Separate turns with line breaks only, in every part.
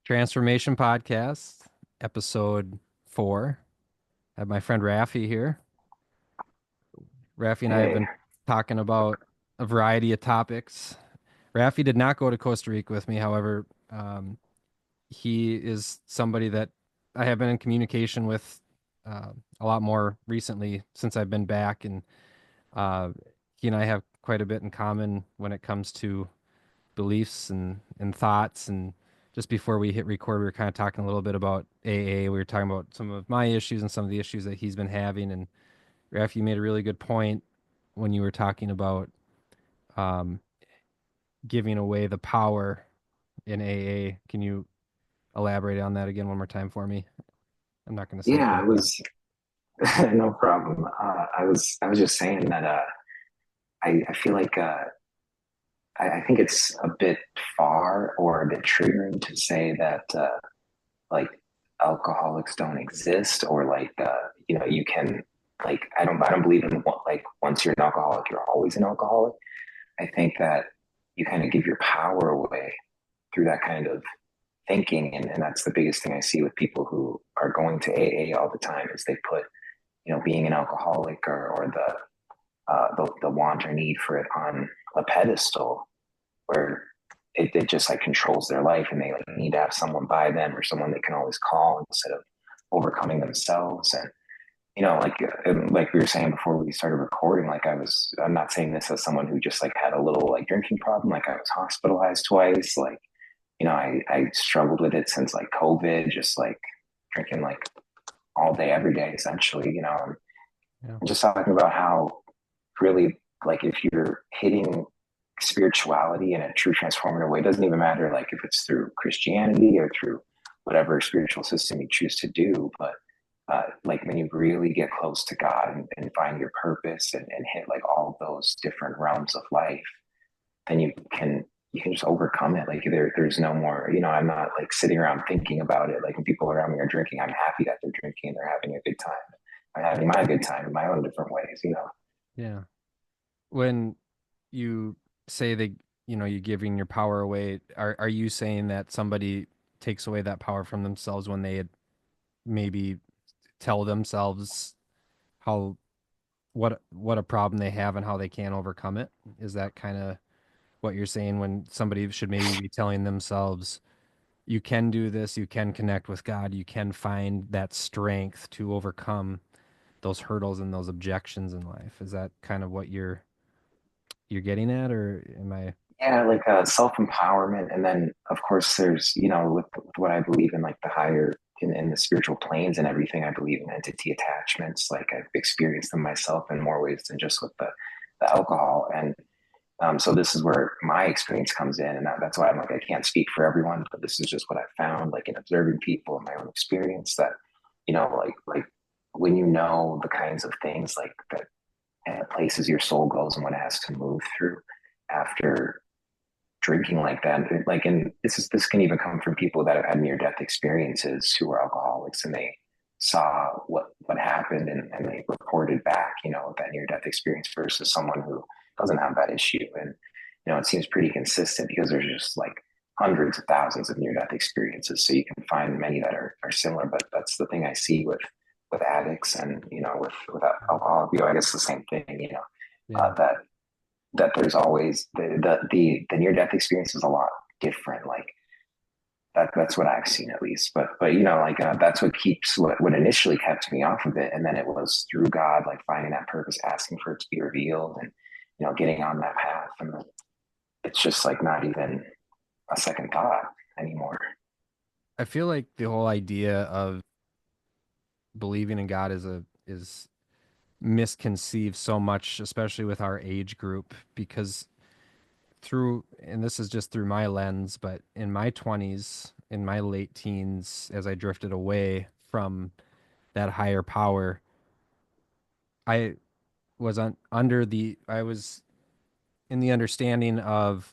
Transformation Podcast, episode 4. I have my friend Raffi here. Raffi and I have
Hey,
been talking about a variety of topics. Raffi did not go to Costa Rica with me. However, he is somebody that I have been in communication with a lot more recently since I've been back. And uh, he and I have quite a bit in common when it comes to beliefs and thoughts. And just before we hit record, we were kind of talking a little bit about AA. We were talking about some of my issues and some of the issues that he's been having. And Raf, you made a really good point when you were talking about um, giving away the power in AA. Can you elaborate on that again one more time for me? I'm not going to say it
yeah, I
correctly.
was no problem. I was just saying that I feel like I think it's a bit far or a bit triggering to say that like alcoholics don't exist or you can like I don't believe in what like once you're an alcoholic you're always an alcoholic. I think that you kind of give your power away through that kind of thinking, and that's the biggest thing I see with people who are going to AA all the time is they put being an alcoholic or the want or need for it on a pedestal where it just like controls their life and they like need to have someone by them or someone they can always call instead of overcoming themselves. And like we were saying before we started recording, I'm not saying this as someone who just like had a little like drinking problem. Like I was hospitalized twice. Like I struggled with it since like COVID, just like drinking like all day every day essentially.
Yeah.
And just talking about how really like if you're hitting spirituality in a true transformative way, it doesn't even matter like if it's through Christianity or through whatever spiritual system you choose to do, but like when you really get close to God and find your purpose and hit like all those different realms of life, then you can just overcome it. Like there's no more, I'm not like sitting around thinking about it. Like when people around me are drinking, I'm happy that they're drinking and they're having a good time. I'm having my good time in my own different ways.
Yeah. When you say that, you're giving your power away, are you saying that somebody takes away that power from themselves when they maybe tell themselves how what a problem they have and how they can't overcome it? Is that kind of what you're saying when somebody should maybe be telling themselves, you can do this, you can connect with God, you can find that strength to overcome those hurdles and those objections in life? Is that kind of what you're getting at, or am I?
Yeah, like self empowerment, and then of course there's with what I believe in, like the higher in the spiritual planes and everything. I believe in entity attachments. Like I've experienced them myself in more ways than just with the alcohol, and so this is where my experience comes in, and that's why I'm like I can't speak for everyone, but this is just what I found, like in observing people in my own experience, that like when the kinds of things like that places your soul goes and what it has to move through after drinking like that. Like, and this can even come from people that have had near death experiences who are alcoholics and they saw what happened and they reported back, that near death experience versus someone who doesn't have that issue. And it seems pretty consistent because there's just like hundreds of thousands of near death experiences. So you can find many that are similar. But that's the thing I see with addicts and with alcohol. I guess the same thing.
Yeah.
That there's always the near death experience is a lot different. Like that's what I've seen at least. But like that's what initially kept me off of it, and then it was through God, like finding that purpose, asking for it to be revealed, and getting on that path, and it's just like not even a second thought anymore.
I feel like the whole idea of believing in God is misconceived so much, especially with our age group, because and this is just through my lens, but in my 20s, in my late teens, as I drifted away from that higher power, I I was in the understanding of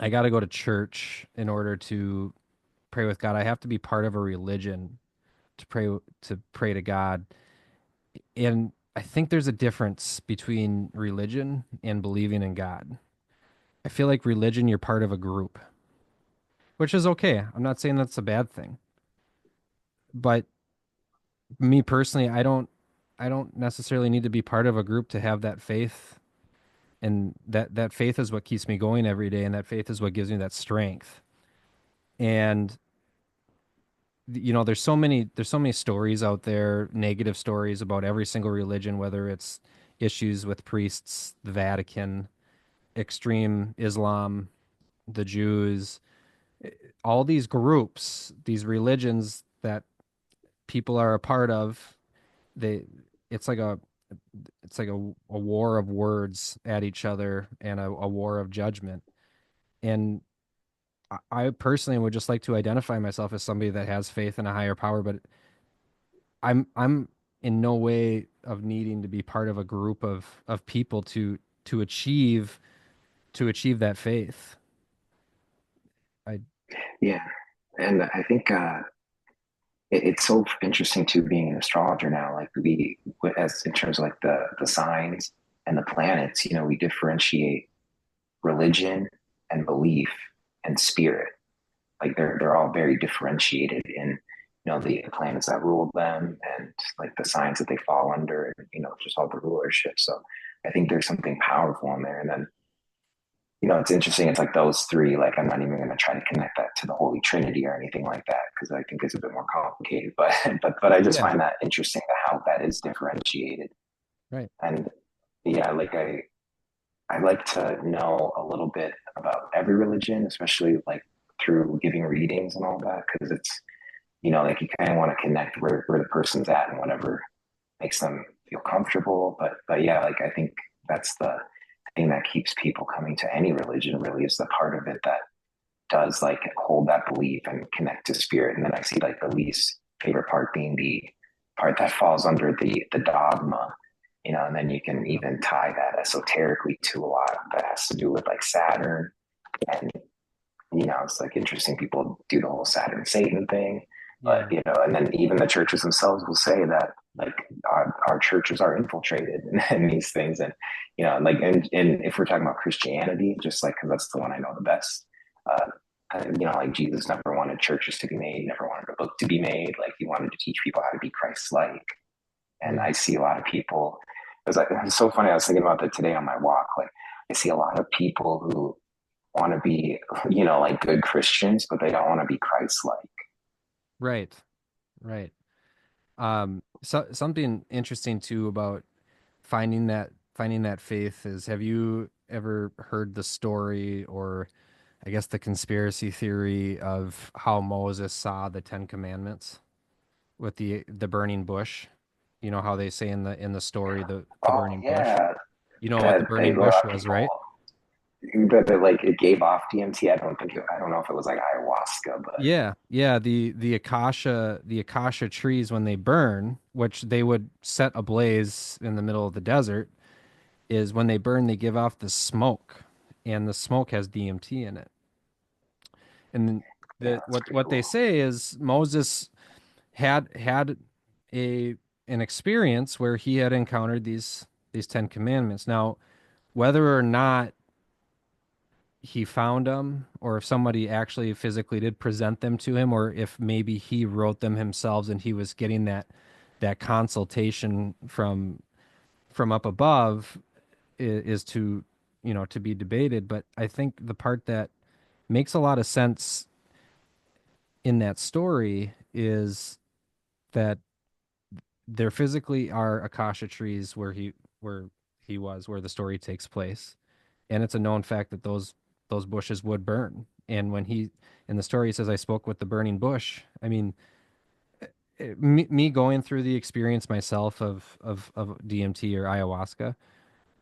I got to go to church in order to pray with God. I have to be part of a religion to pray to God. And I think there's a difference between religion and believing in God. I feel like religion, you're part of a group, which is okay. I'm not saying that's a bad thing, but me personally, I don't necessarily need to be part of a group to have that faith, and that faith is what keeps me going every day, and that faith is what gives me that strength. And there's so many stories out there, negative stories about every single religion, whether it's issues with priests, the Vatican, extreme Islam, the Jews, all these groups, these religions that people are a part of, they it's like a a war of words at each other, and a war of judgment. And I personally would just like to identify myself as somebody that has faith in a higher power, but I'm in no way of needing to be part of a group of people to achieve to achieve that faith. I
Yeah. And I think it's so interesting too, being an astrologer now. Like as in terms of like the signs and the planets, you know, we differentiate religion and belief and spirit. Like they're all very differentiated in, you know, the planets that rule them and like the signs that they fall under, and you know, just all the rulership. So I think there's something powerful in there. And then, you know, it's interesting. It's like those three. Like I'm not even going to try to connect that to the Holy Trinity or anything like that because I think it's a bit more complicated. But but I just
Yeah,
find that interesting how that is differentiated.
right.
And yeah, like I like to know a little bit about every religion, especially like through giving readings and all that, because it's, you know, like you kind of want to connect where the person's at and whatever makes them feel comfortable. But yeah, like I think that's the thing that keeps people coming to any religion really is the part of it that does like hold that belief and connect to spirit. And then I see like the least favorite part being the part that falls under the dogma, you know, and then you can
Yeah.
even tie that esoterically to a lot that has to do with like Saturn. And you know, it's like interesting. People do the whole Saturn Satan thing, but
Yeah.
you know, and then even the churches themselves will say that like our churches are infiltrated in these things, and you know, like and if we're talking about Christianity, just like because that's the one I know the best. Uh, you know, like Jesus never wanted churches to be made, never wanted a book to be made. Like he wanted to teach people how to be Christ-like. And
Yeah.
I see a lot of people. It's so funny. I was thinking about that today on my walk. Like I see a lot of people who want to be, you know, like good Christians, but they don't want to be Christ-like.
Right. Right. So something interesting too about finding that faith is, have you ever heard the story, or I guess the conspiracy theory of how Moses saw the Ten Commandments with the burning bush? You know how they say in the story, the
Oh
burning bush.
yeah,
You know what the
that they
burning
a lot
bush
of
was,
people
right?
that like it gave off DMT. I don't know if it was like ayahuasca, but
Yeah, yeah, the acacia trees, when they burn, which they would set ablaze in the middle of the desert, is when they burn they give off the smoke, and the smoke has DMT in it. And
yeah,
the
that's pretty
what they
cool.
say is Moses had a an experience where he had encountered these Ten Commandments. Now, whether or not he found them, or if somebody actually physically did present them to him, or if maybe he wrote them himself and he was getting that consultation from up above, is to, to be debated. But I think the part that makes a lot of sense in that story is that there physically are acacia trees where he was, where the story takes place, and it's a known fact that those bushes would burn. And when he in the story he says, "I spoke with the burning bush." I mean, me going through the experience myself of DMT or ayahuasca,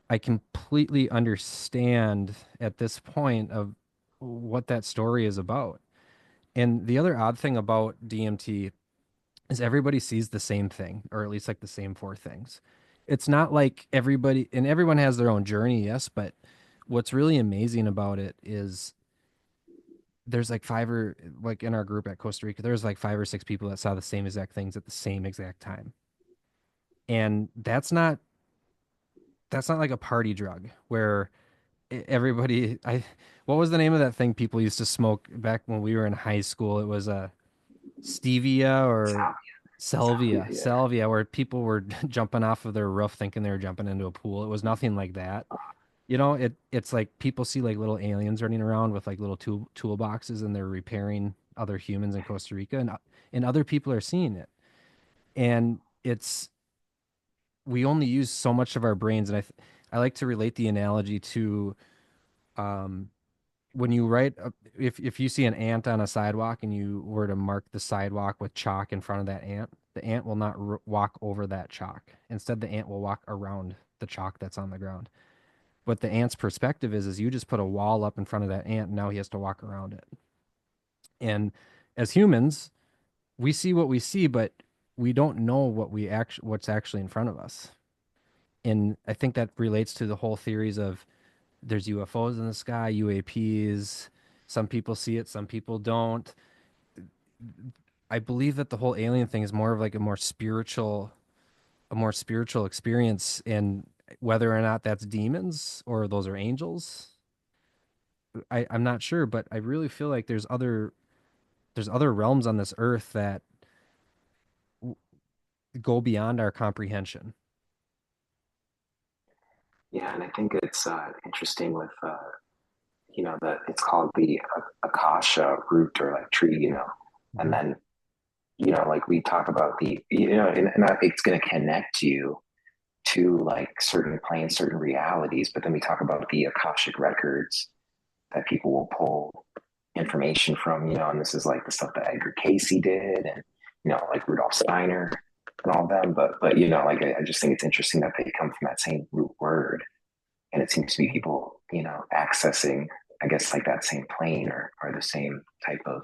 I completely understand at this point of what that story is about. And the other odd thing about DMT is everybody sees the same thing, or at least like the same four things. It's not like everyone has their own journey, yes, but what's really amazing about it is there's like five or like in our group at Costa Rica, there's like five or six people that saw the same exact things at the same exact time. And that's not like a party drug where everybody, what was the name of that thing people used to smoke back when we were in high school? It was a stevia or
Salvia, salvia,
salvia,
yeah.
salvia, where people were jumping off of their roof thinking they were jumping into a pool. It was nothing like that. You know, it's like people see like little aliens running around with like little toolboxes and they're repairing other humans in Costa Rica and other people are seeing it. And it's we only use so much of our brains and I like to relate the analogy to um when you write if you see an ant on a sidewalk and you were to mark the sidewalk with chalk in front of that ant, the ant will not walk over that chalk. Instead, the ant will walk around the chalk that's on the ground. But the ant's perspective is you just put a wall up in front of that ant and now he has to walk around it. And as humans, we see what we see, but we don't know what's actually in front of us. And I think that relates to the whole theories of there's UFOs in the sky, UAPs. Some people see it, some people don't. I believe that the whole alien thing is more of like a more spiritual experience, and whether or not that's demons or those are angels, I'm not sure, but I really feel like there's other realms on this earth that w- go beyond our comprehension.
Yeah, and I think it's interesting with that it's called the akasha root or like tree, and
Mhm.
then like we talk about the and it's going to connect you to like certain planes, certain realities, but then we talk about the akashic records that people will pull information from, and this is like the stuff that Edgar Casey did, and like Rudolf Steiner and all them, but like I just think it's interesting that they come from that same root word, and it seems to be people accessing, I guess, like that same plane or the same type of,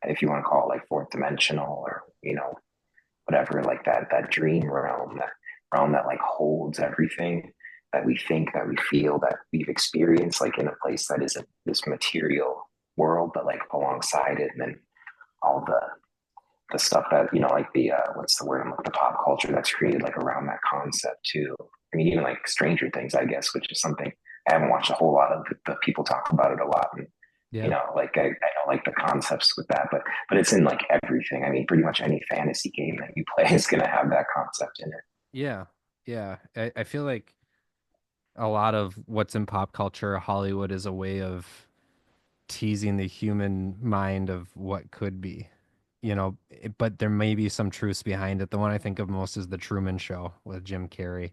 if you want to call it like fourth dimensional or whatever, like that dream realm, that realm that like holds everything that we think, that we feel, that we've experienced, like in a place that isn't this material world, but like alongside it, and then all the stuff that like the what's the word, I'm like the pop culture that's created like around that concept too. I mean, even like Stranger Things, I guess, which is something I haven't watched a whole lot of, but people talk about it a lot, and
Yeah.
like I don't like the concepts with that, but it's in like everything. I mean, pretty much any fantasy game that you play is going to have that concept in it.
Yeah. Yeah. I feel like a lot of what's in pop culture, Hollywood is a way of teasing the human mind of what could be, but there may be some truths behind it. The one I think of most is The Truman Show with Jim Carrey.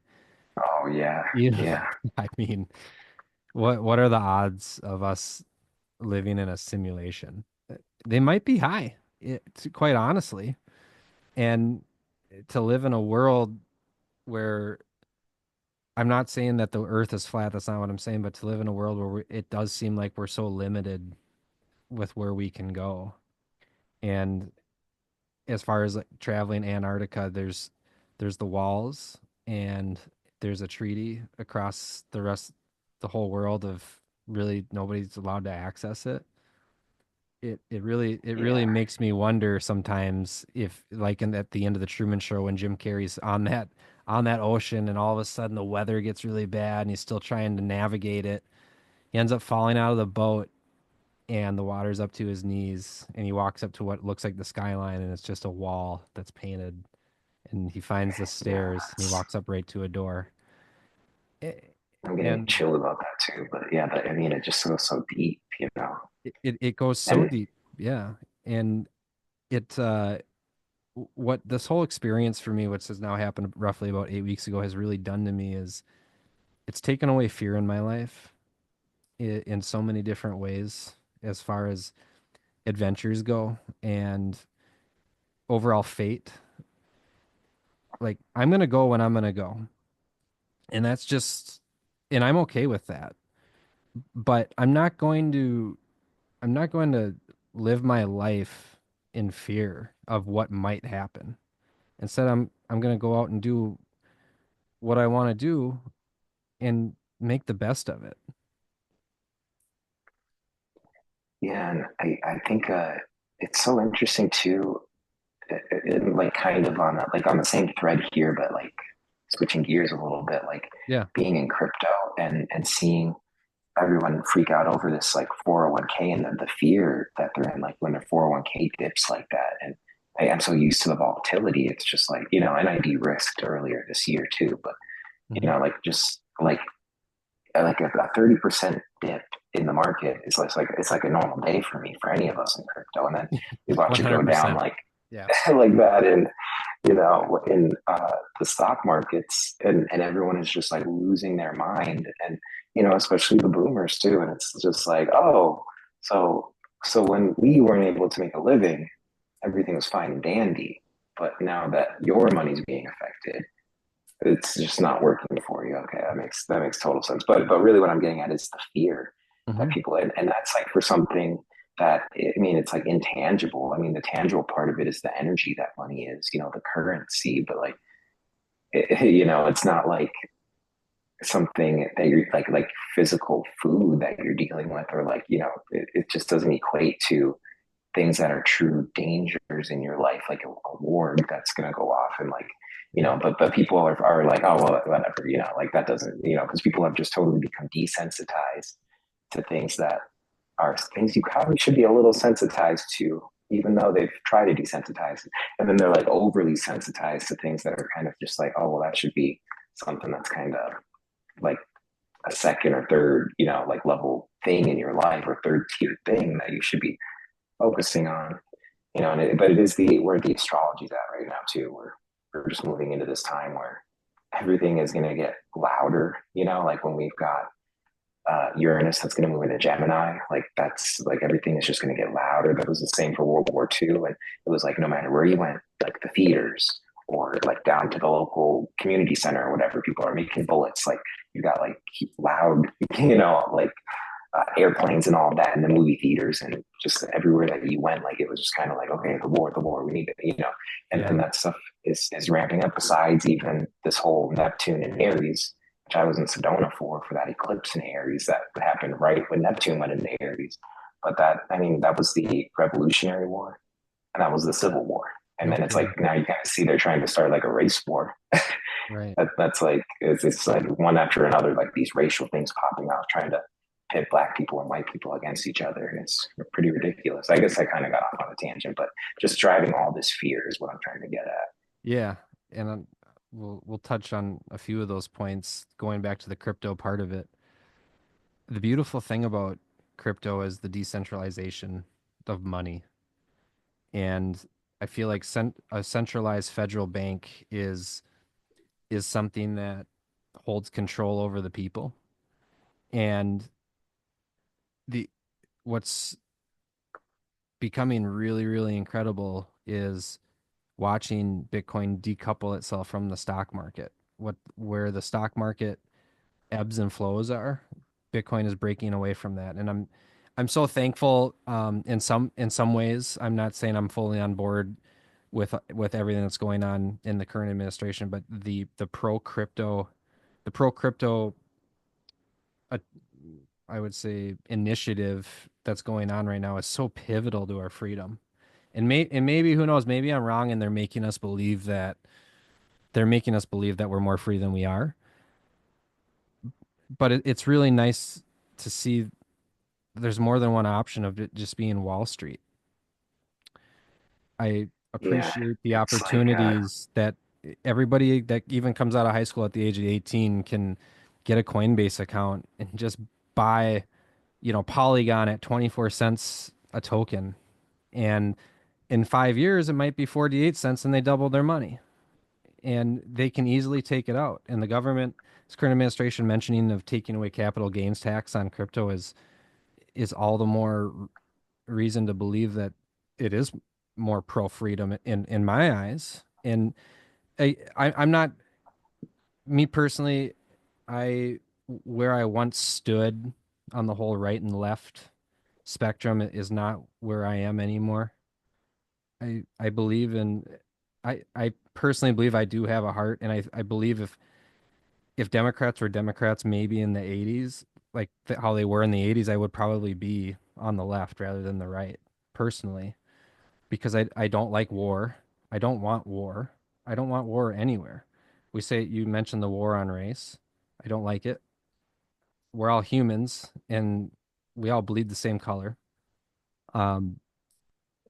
Oh yeah,
You know,
yeah,
I mean, what are the odds of us living in a simulation? They might be high, quite honestly. And to live in a world where I'm not saying that the earth is flat, that's not what I'm saying, but to live in a world where it does seem like we're so limited with where we can go. And as far as like traveling Antarctica, there's the walls and there's a treaty across the whole world of really nobody's allowed to access it. It really
yeah,
makes me wonder sometimes if like at the end of the Truman Show when Jim Carrey's on that ocean and all of a sudden the weather gets really bad and he's still trying to navigate it. He ends up falling out of the boat and the water's up to his knees and he walks up to what looks like the skyline and it's just a wall that's painted and he finds the
yeah.
stairs and he walks up right to a door. A-
I'm getting
And
chilled about that too. But yeah, I mean, it just goes so deep.
it goes so
And
deep. Yeah. And it what this whole experience for me, which has now happened roughly about 8 weeks ago, has really done to me is it's taken away fear in my life in so many different ways as far as adventures go and overall fate. Like I'm gonna go when I'm gonna go. And that's just and I'm okay with that. But I'm not going to live my life in fear of what might happen. Instead, I'm going to go out and do what I want to do and make the best of it.
yeah, and I think it's so interesting too. Like kind of on like on the same thread here, but like switching gears a little bit, like
Yeah.
being in crypto and seeing. everyone freak out over this like 401k and the fear that they're in, like when their 401k dips like that. And I'm so used to the volatility. It's just like, and I de-risked earlier this year too, but
Hmm.
like just like a 30% dip in the market is like it's like a normal day for me, for any of us in crypto. And then we watch it go down
100%.
like
Yeah.
like that in in the stock markets, and everyone is just like losing their mind, and especially the boomers too. And it's just like, oh, so when we weren't able to make a living, everything was fine and dandy, but now that your money's being affected, it's just not working for you. Okay, that makes total sense. But really, what I'm getting at is the fear that
Hmm.
people, and that's like for something that, I mean, it's like intangible. I mean, the tangible part of it is the energy that money is, the currency. But like, it's not like something that you're like physical food that you're dealing with, or like, it just doesn't equate to things that are true dangers in your life, like a war that's going to go off, and like,
Yeah.
but people are like, oh, well, whatever, like that doesn't, because people have just totally become desensitized to things that are things you probably should be a little sensitized to, even though they've tried to desensitize. And then they're like overly sensitized to things that are kind of just like, oh, well, that should be something that's kind of like a second or third, like level thing in your life, or third tier thing that you should be focusing on. But it is where the astrology's at right now too. We're just moving into this time where everything is going to get louder. Like when we've got Uranus that's going to move into Gemini, like that's like everything is just going to get louder. That was the same for World War II, and it was like no matter where you went, like the theaters or like down to the local community center or whatever, people are making bullets. Like you got like loud, like airplanes and all of that in the movie theaters, and just everywhere that you went, like it was just kind of like, okay, the war, we need it, and
Yeah.
that stuff is ramping up. Besides even this whole Neptune and Aries, which I was in Sedona for that eclipse in Aries that happened right when Neptune went into Aries. But that, I mean, that was the Revolutionary War, and that was the Civil War. And
No
then it's like
kidding.
now you kind of see they're trying to start like a race war.
Right.
That's like it's like one after another, like these racial things popping out, trying to pit black people and white people against each other, and it's pretty ridiculous. I guess I kind of got off on a tangent, but just driving all this fear is what I'm trying to get at.
Yeah. And we'll touch on a few of those points going back to the crypto part of it. The beautiful thing about crypto is the decentralization of money. And I feel like a centralized federal bank is something that holds control over the people. And the what's becoming really, really incredible is watching Bitcoin decouple itself from the stock market. Where the stock market ebbs and flows are, Bitcoin is breaking away from that. And I'm so thankful in some ways. I'm not saying I'm fully on board with everything that's going on in the current administration, but the pro crypto uh, I would say initiative that's going on right now is so pivotal to our freedom. And maybe who knows, maybe I'm wrong and they're making us believe that we're more free than we are. But it's really nice to see there's more than one option of it just being Wall Street. I
Yeah,
appreciate the
it's like
opportunities that everybody that even comes out of high school at the age of 18 can get a Coinbase account and just buy, Polygon at 24 cents a token. And in 5 years, it might be 48 cents and they double their money. And they can easily take it out. And the government, this current administration mentioning of taking away capital gains tax on crypto is all the more reason to believe that it is more pro freedom in my eyes. And I'm not me personally. I where I once stood on the whole right and left spectrum is not where I am anymore. I believe in I personally believe I do have a heart, and I believe if Democrats were Democrats maybe in the 80s, like how they were in the 80s, I would probably be on the left rather than the right, personally, because I don't like war. I don't want war. I don't want war anywhere. You mentioned the war on race. I don't like it. we're all humans and we all bleed the same color. Um,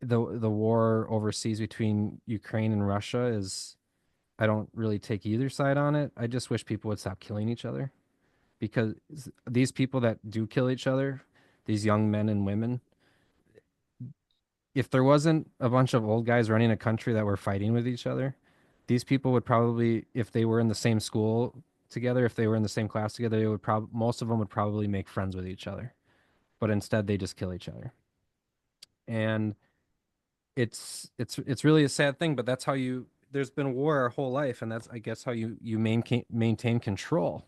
the war overseas between Ukraine and Russia is I don't really take either side on it. I just wish people would stop killing each other because these people that do kill each other, these young men and women, if there wasn't a bunch of old guys running a country that were fighting with each other, these people would probably, if they were in the same school together, if they were in the same class together, they would probably most of them would probably make friends with each other. But instead, they just kill each other, and it's really a sad thing. But that's how you. There's been war our whole life, and that's I guess how you maintain control.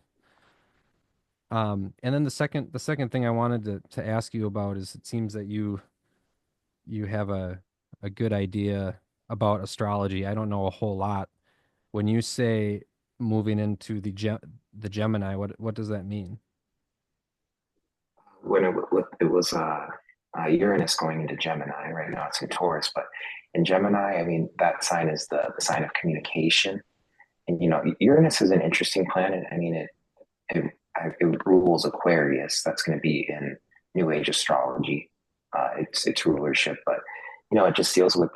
And then the second thing I wanted to ask you about is it seems that you have a good idea about astrology. I don't know a whole lot. When you say moving into the Gemini, what does that mean?
When it was Uranus going into Gemini. Right now it's in Taurus, but in Gemini, I mean, that sign is the sign of communication. And Uranus is an interesting planet. I mean, it, it rules Aquarius. That's going to be in New Age astrology. Its rulership, but it just deals with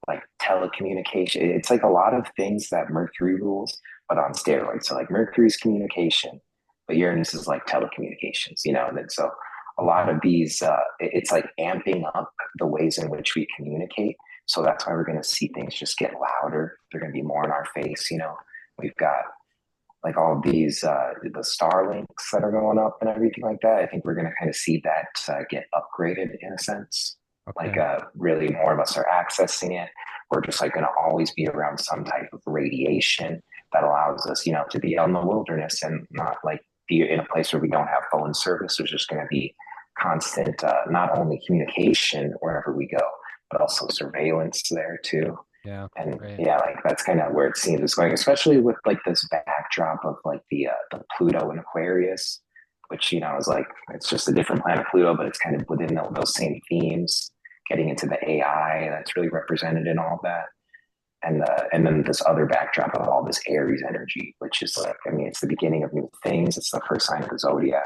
like telecommunication. It's like a lot of things that Mercury rules, but on steroids. So like Mercury's communication, but Uranus is like telecommunications. And then so a lot
Okay.
of these, it's like amping up the ways in which we communicate. So that's why we're going to see things just get louder. They're going to be more in our face. We've got like all of these the Starlinks that are going up and everything like that. I think we're going to kind of see that get upgraded in a sense. Like
Okay.
really more of us are accessing it. We're just like going to always be around some type of radiation that allows us, to be out in the wilderness and not like be in a place where we don't have phone service. There's just going to be constant, not only communication wherever we go, but also surveillance there too.
Yeah.
And
Right.
yeah, like that's kind of where it seems it's going, especially with like this backdrop of like the Pluto and Aquarius, which is like it's just a different planet Pluto, but it's kind of within those same themes, getting into the AI that's really represented in all that, and then this other backdrop of all this Aries energy, which is like I mean, it's the beginning of new things. It's the first sign of the zodiac,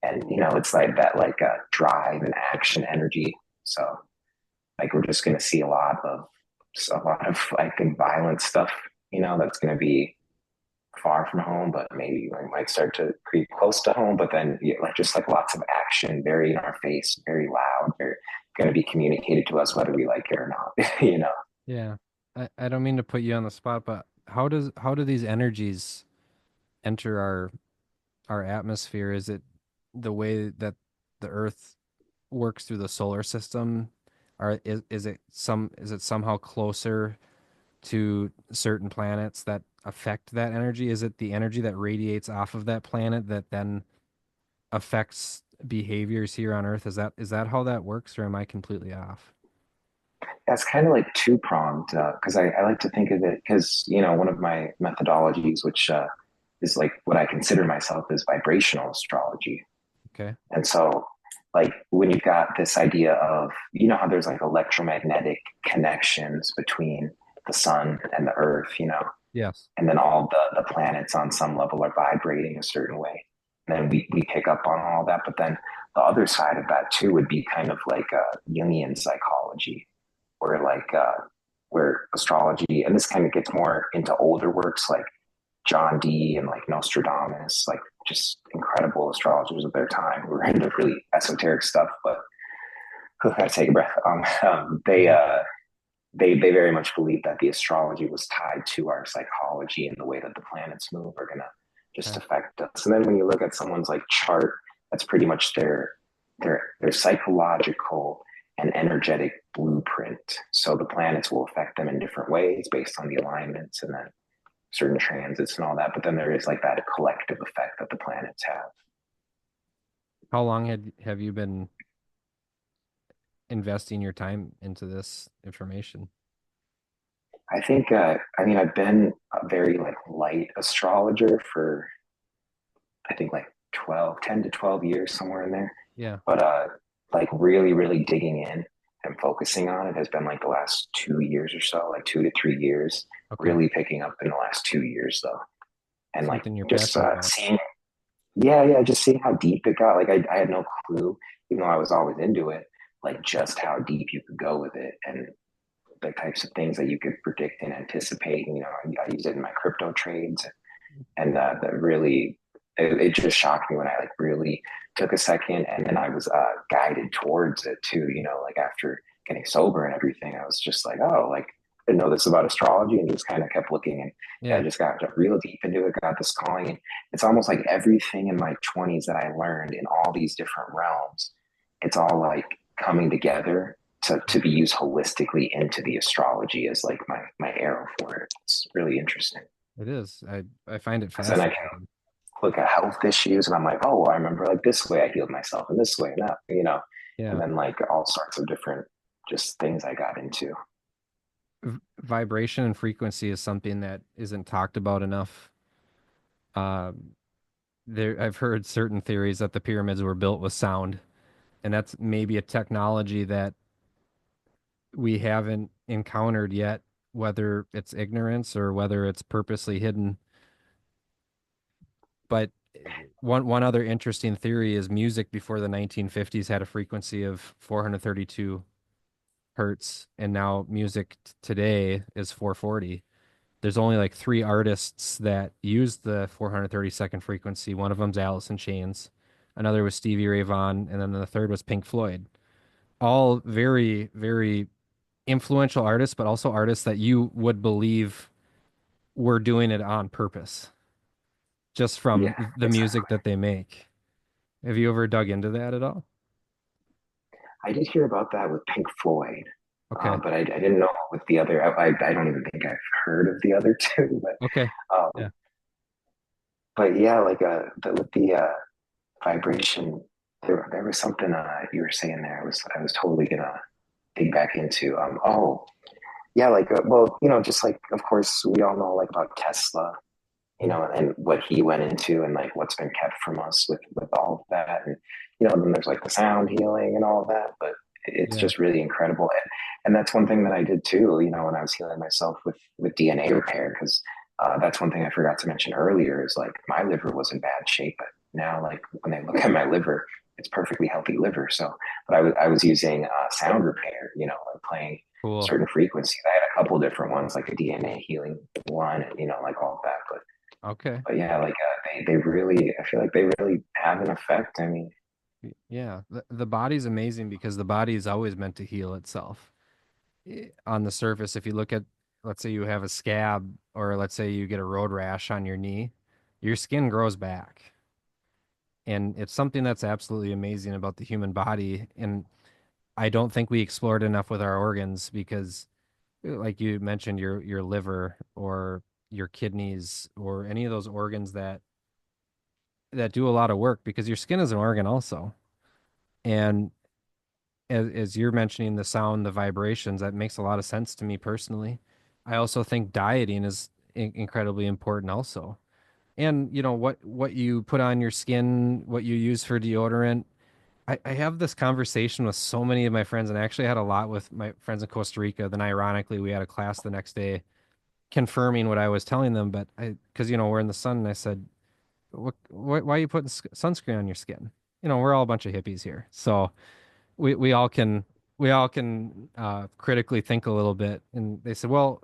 and it's like that like drive and action energy. So like we're just going to see a lot of like violent stuff, that's going to be far from home, but maybe we might start to creep close to home. But then, like just like lots of action, very in our face, very loud, very going to be communicated to us whether we like it or not.
Yeah. I don't mean to put you on the spot, but how do these energies enter our atmosphere? Is it the way that the Earth works through the solar system? Or is it somehow closer to certain planets that affect that energy? Is it the energy that radiates off of that planet that then affects behaviors here on Earth? Is that how that works, or am I completely off?
That's kind of like two pronged because I like to think of it because one of my methodologies, which is like what I consider myself is vibrational astrology.
Okay.
And so, like, when you've got this idea of, how there's like electromagnetic connections between the sun and the earth,
Yes.
and then all the planets on some level are vibrating a certain way. And then we pick up on all that. But then the other side of that, too, would be kind of like Jungian psychology, where like, where astrology, and this kind of gets more into older works like John Dee and like Nostradamus, like just incredible astrologers of their time who were into really esoteric stuff. But I gotta take a breath. They
Mhm.
they very much believe that the astrology was tied to our psychology and the way that the planets move are gonna just
Okay.
affect us. And then when you look at someone's like chart, that's pretty much their psychological and energetic blueprint. So the planets will affect them in different ways based on the alignments and then certain transits and all that. But then there is like that collective effect that the planets have.
How long have you been investing your time into this information?
I think, I mean, I've been a very like light astrologer for, I think like 10 to 12 years, somewhere in there.
Yeah.
But like really, really digging in and focusing on it has been like the last 2 years or so, like 2 to 3 years,
Okay.
really picking up in the last 2 years though. And like
Something you're
just
passionate about.
seeing yeah, yeah, just seeing how deep it got. Like I had no clue, even though I was always into it, like just how deep you could go with it and the types of things that you could predict and anticipate. You know, I use it in my crypto trades, and that really it just shocked me when I like really took a second, and then I was guided towards it too. You know, like after getting sober and everything, I was just like, oh, like I didn't know this about astrology, and just kind of kept looking, and yeah, I
Yeah,
just got real deep into it. Got this calling, and it's almost like everything in my 20s that I learned in all these different realms, it's all like coming together to be used holistically into the astrology as like my arrow for it. It's really interesting.
it is. I find it
Because then I
fascinating.
look at health issues and I'm like, oh, well, I remember like this way I healed myself and this way and that, you know, and
Yeah.
then like all sorts of different just things I got into.
Vibration and frequency is something that isn't talked about enough. Um, I've heard certain theories that the pyramids were built with sound, and that's maybe a technology that we haven't encountered yet, whether it's ignorance or whether it's purposely hidden. But one other interesting theory is music before the 1950s had a frequency of 432 hertz, and now music today is 440. There's only like three artists that use the 432nd frequency. One of them's Alice in Chains, another was Stevie Ray Vaughan, and then the third was Pink Floyd. All very, very influential artists, but also artists that you would believe were doing it on purpose, just
Yeah,
from the music
exactly.
that they make. Have you ever dug into that at all?
I did hear about that with Pink Floyd,
Okay.
but I didn't know with the other. I don't even think I've heard of the other two,
Okay. Yeah.
but yeah, like with the vibration, there was something you were saying there. I was totally gonna dig back into. Oh yeah, like well, you know, just like of course we all know like about Tesla, you
Mhm.
know, and what he went into and like what's been kept from us with all of that. And, you know, then there's like the sound healing and all of that, but it's
Yeah.
just really incredible. And that's one thing that I did too, you know, when I was healing myself with DNA repair, because that's one thing I forgot to mention earlier is like my liver was in bad shape, but now like when they look at my liver, it's perfectly healthy liver. So, but I was using sound repair, you know, like playing
Cool.
certain frequencies. I had a couple different ones, like a DNA healing one, and you know, like all of that.
Okay.
But yeah, like they really, I feel like they really have an effect. I mean,
Yeah. The body's amazing because the body is always meant to heal itself. On the surface, if you look at, let's say you have a scab, or let's say you get a road rash on your knee, your skin grows back. And it's something that's absolutely amazing about the human body. And I don't think we explored enough with our organs because, like you mentioned, your liver or your kidneys or any of those organs that do a lot of work, because your skin is an organ also. And as you're mentioning the sound, the vibrations, that makes a lot of sense to me personally. I also think dieting is incredibly important also. And what you put on your skin, what you use for deodorant. I have this conversation with so many of my friends, and I actually had a lot with my friends in Costa Rica. Then ironically, we had a class the next day confirming what I was telling them. But because we're in the sun, and I said, why are you putting sunscreen on your skin? We're all a bunch of hippies here, so we all can critically think a little bit. And they said, well,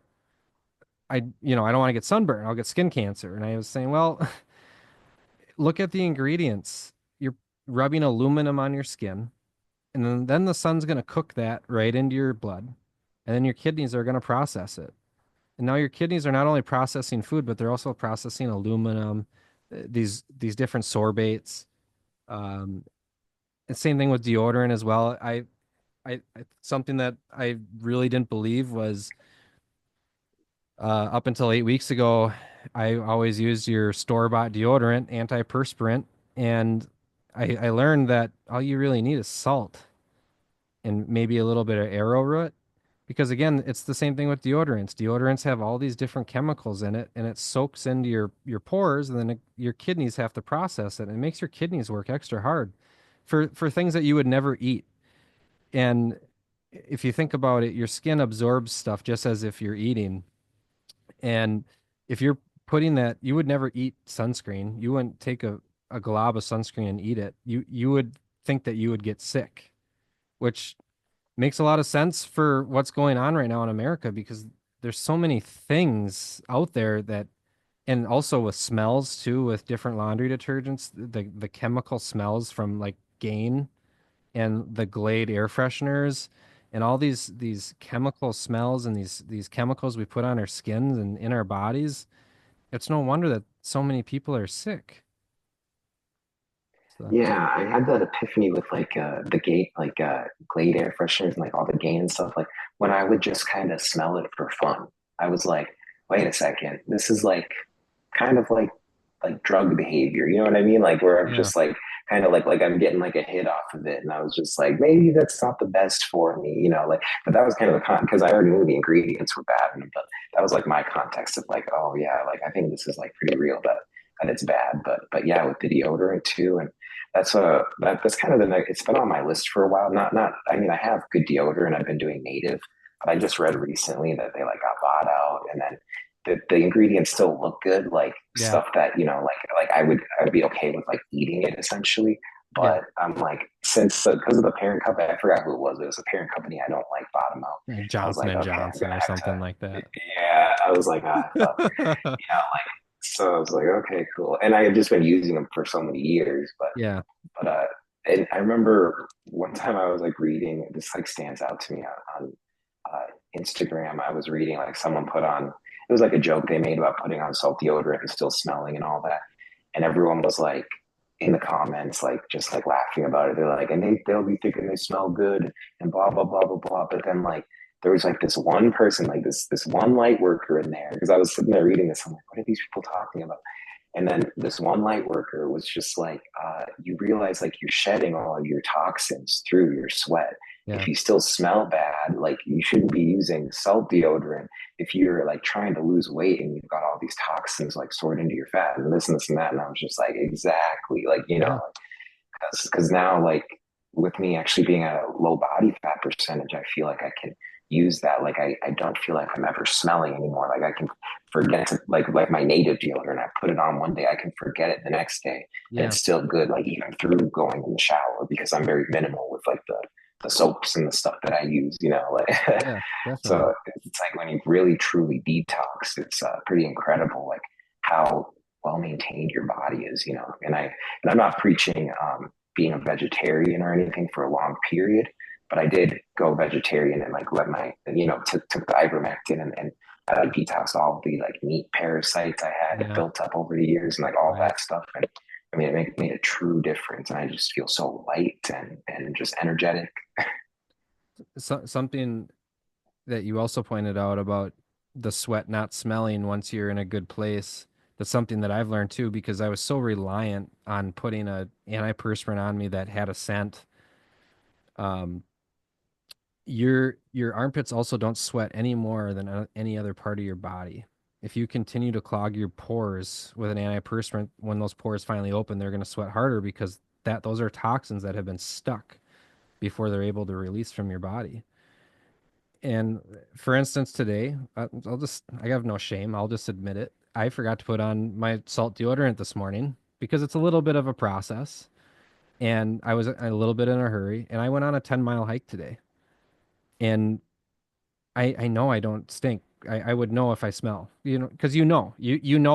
I don't want to get sunburn. I'll get skin cancer. And I was saying, well, look at the ingredients. You're rubbing aluminum on your skin, and then the sun's going to cook that right into your blood, and then your kidneys are going to process it. And now your kidneys are not only processing food, but they're also processing aluminum, these different sorbates. Um, and same thing with deodorant as well. Something that I really didn't believe was up until 8 weeks ago, I always used your store-bought deodorant, antiperspirant, and I learned that all you really need is salt and maybe a little bit of arrowroot. Because again, it's the same thing with deodorants. Deodorants have all these different chemicals in it, and it soaks into your pores, and then your kidneys have to process it, and it makes your kidneys work extra hard for things that you would never eat. And if you think about it, your skin absorbs stuff just as if you're eating. And if you're putting that, you would never eat sunscreen. You wouldn't take a glob of sunscreen and eat it, you would think that you would get sick, which makes a lot of sense for what's going on right now in America because there's so many things out there that, and also with smells too, with different laundry detergents, the chemical smells from like Gain and the Glade air fresheners and all these chemical smells and these chemicals we put on our skins and in our bodies. It's no wonder that so many people are sick. So
Yeah, I had that epiphany with like the gate like Glade air fresheners and like all the Gain and stuff. Like when I would just kind of smell it for fun, I was like, wait a second, this is like kind of like drug behavior. You know what I mean? Like where I'm
yeah,
just like kind of like I'm getting like a hit off of it, and I was just like, maybe that's not the best for me. You know, like but that was kind of the con because I already knew the ingredients were bad, but that was like my context of like, oh yeah, like I think this is like pretty real that it's bad. But yeah, with the deodorant too, and that's kind of it's been on my list for a while. Not I mean I have good deodorant. I've been doing native, but I just read recently that they like got bought out, and then the ingredients still look good, like
yeah,
stuff that like I would be okay with like eating it essentially.
yeah.
But I'm like since because of the parent company, I forgot who it was. It was a parent company I don't like bottom out.
Like
I was
Johnson
like,
and
okay, I'm
Johnson
gonna
or
have
something like
to.
that.
Yeah, I was like, ah, fuck. Yeah, like so I was like, okay, cool. And I had just been using them for so many years,
Yeah,
but and I remember one time I was like reading, this like stands out to me on Instagram. I was reading like someone put on, it was like a joke they made about putting on salt deodorant and still smelling and all that. And everyone was like in the comments, like just like laughing about it. They're like, and they'll be thinking they smell good and blah, blah, blah, blah, blah. But then like, there was like this one person, like this one light worker in there, because I was sitting there reading this. I'm like, what are these people talking about? And then this one light worker was just like, you realize like you're shedding all of your toxins through your sweat.
yeah,
If you still smell bad, like you shouldn't be using salt deodorant if you're like trying to lose weight and you've got all these toxins like stored into your fat and this and that. And I was just like, exactly, like, you know,
yeah.
because now like with me actually being a low body fat percentage, I feel like I can use that. Like I don't feel like I'm ever smelling anymore. Like I can forget to like my native deodorant. I put it on one day, I can forget it the next day, and
Yeah,
it's still good. Like even through going in the shower because I'm very minimal with like the soaps and the stuff that I use. You know, like
yeah, definitely.
so it's like when you really truly detox, it's pretty incredible. Like how well maintained your body is. You know, and I'm not preaching being a vegetarian or anything for a long period, but I did go vegetarian and like let my took the ivermectin and I detoxed all the like meat parasites I had
Yeah,
built up over the years and like all
right.
that stuff. And I mean, it made a true difference, and I just feel so light and just energetic.
Something that you also pointed out about the sweat not smelling once you're in a good place. That's something that I've learned too because I was so reliant on putting a antiperspirant on me that had a scent. Um, your armpits also don't sweat any more than any other part of your body. If you continue to clog your pores with an antiperspirant, when those pores finally open, they're going to sweat harder because those are toxins that have been stuck before they're able to release from your body. And for instance, today, I have no shame. I'll just admit it. I forgot to put on my salt deodorant this morning because it's a little bit of a process. And I was a little bit in a hurry. And I went on a 10-mile hike today. And I know I don't stink. I would know if I smell, because you know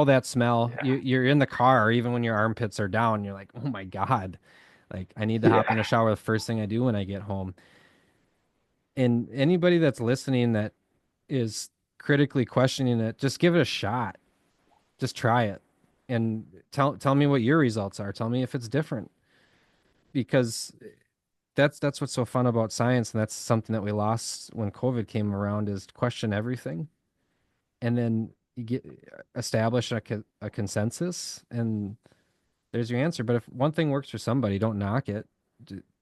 that smell.
Yeah,
You're in the car, even when your armpits are down, you're like, oh my God. Like I need to hop in
yeah,
the shower the first thing I do when I get home. And anybody that's listening that is critically questioning it, just give it a shot. Just try it and tell me what your results are. Tell me if it's different because that's what's so fun about science, and that's something that we lost when COVID came around is question everything, and then you get establish a consensus, and there's your answer. But if one thing works for somebody, don't knock it.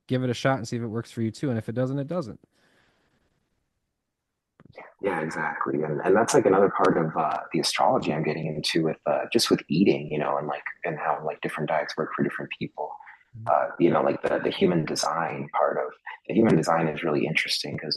Give it a shot and see if it works for you too. And if it doesn't, it doesn't.
yeah, exactly. And that's like another part of the astrology I'm getting into with just with eating, you know, and like and how like different diets work for different people. Like the human design part of the human design is really interesting because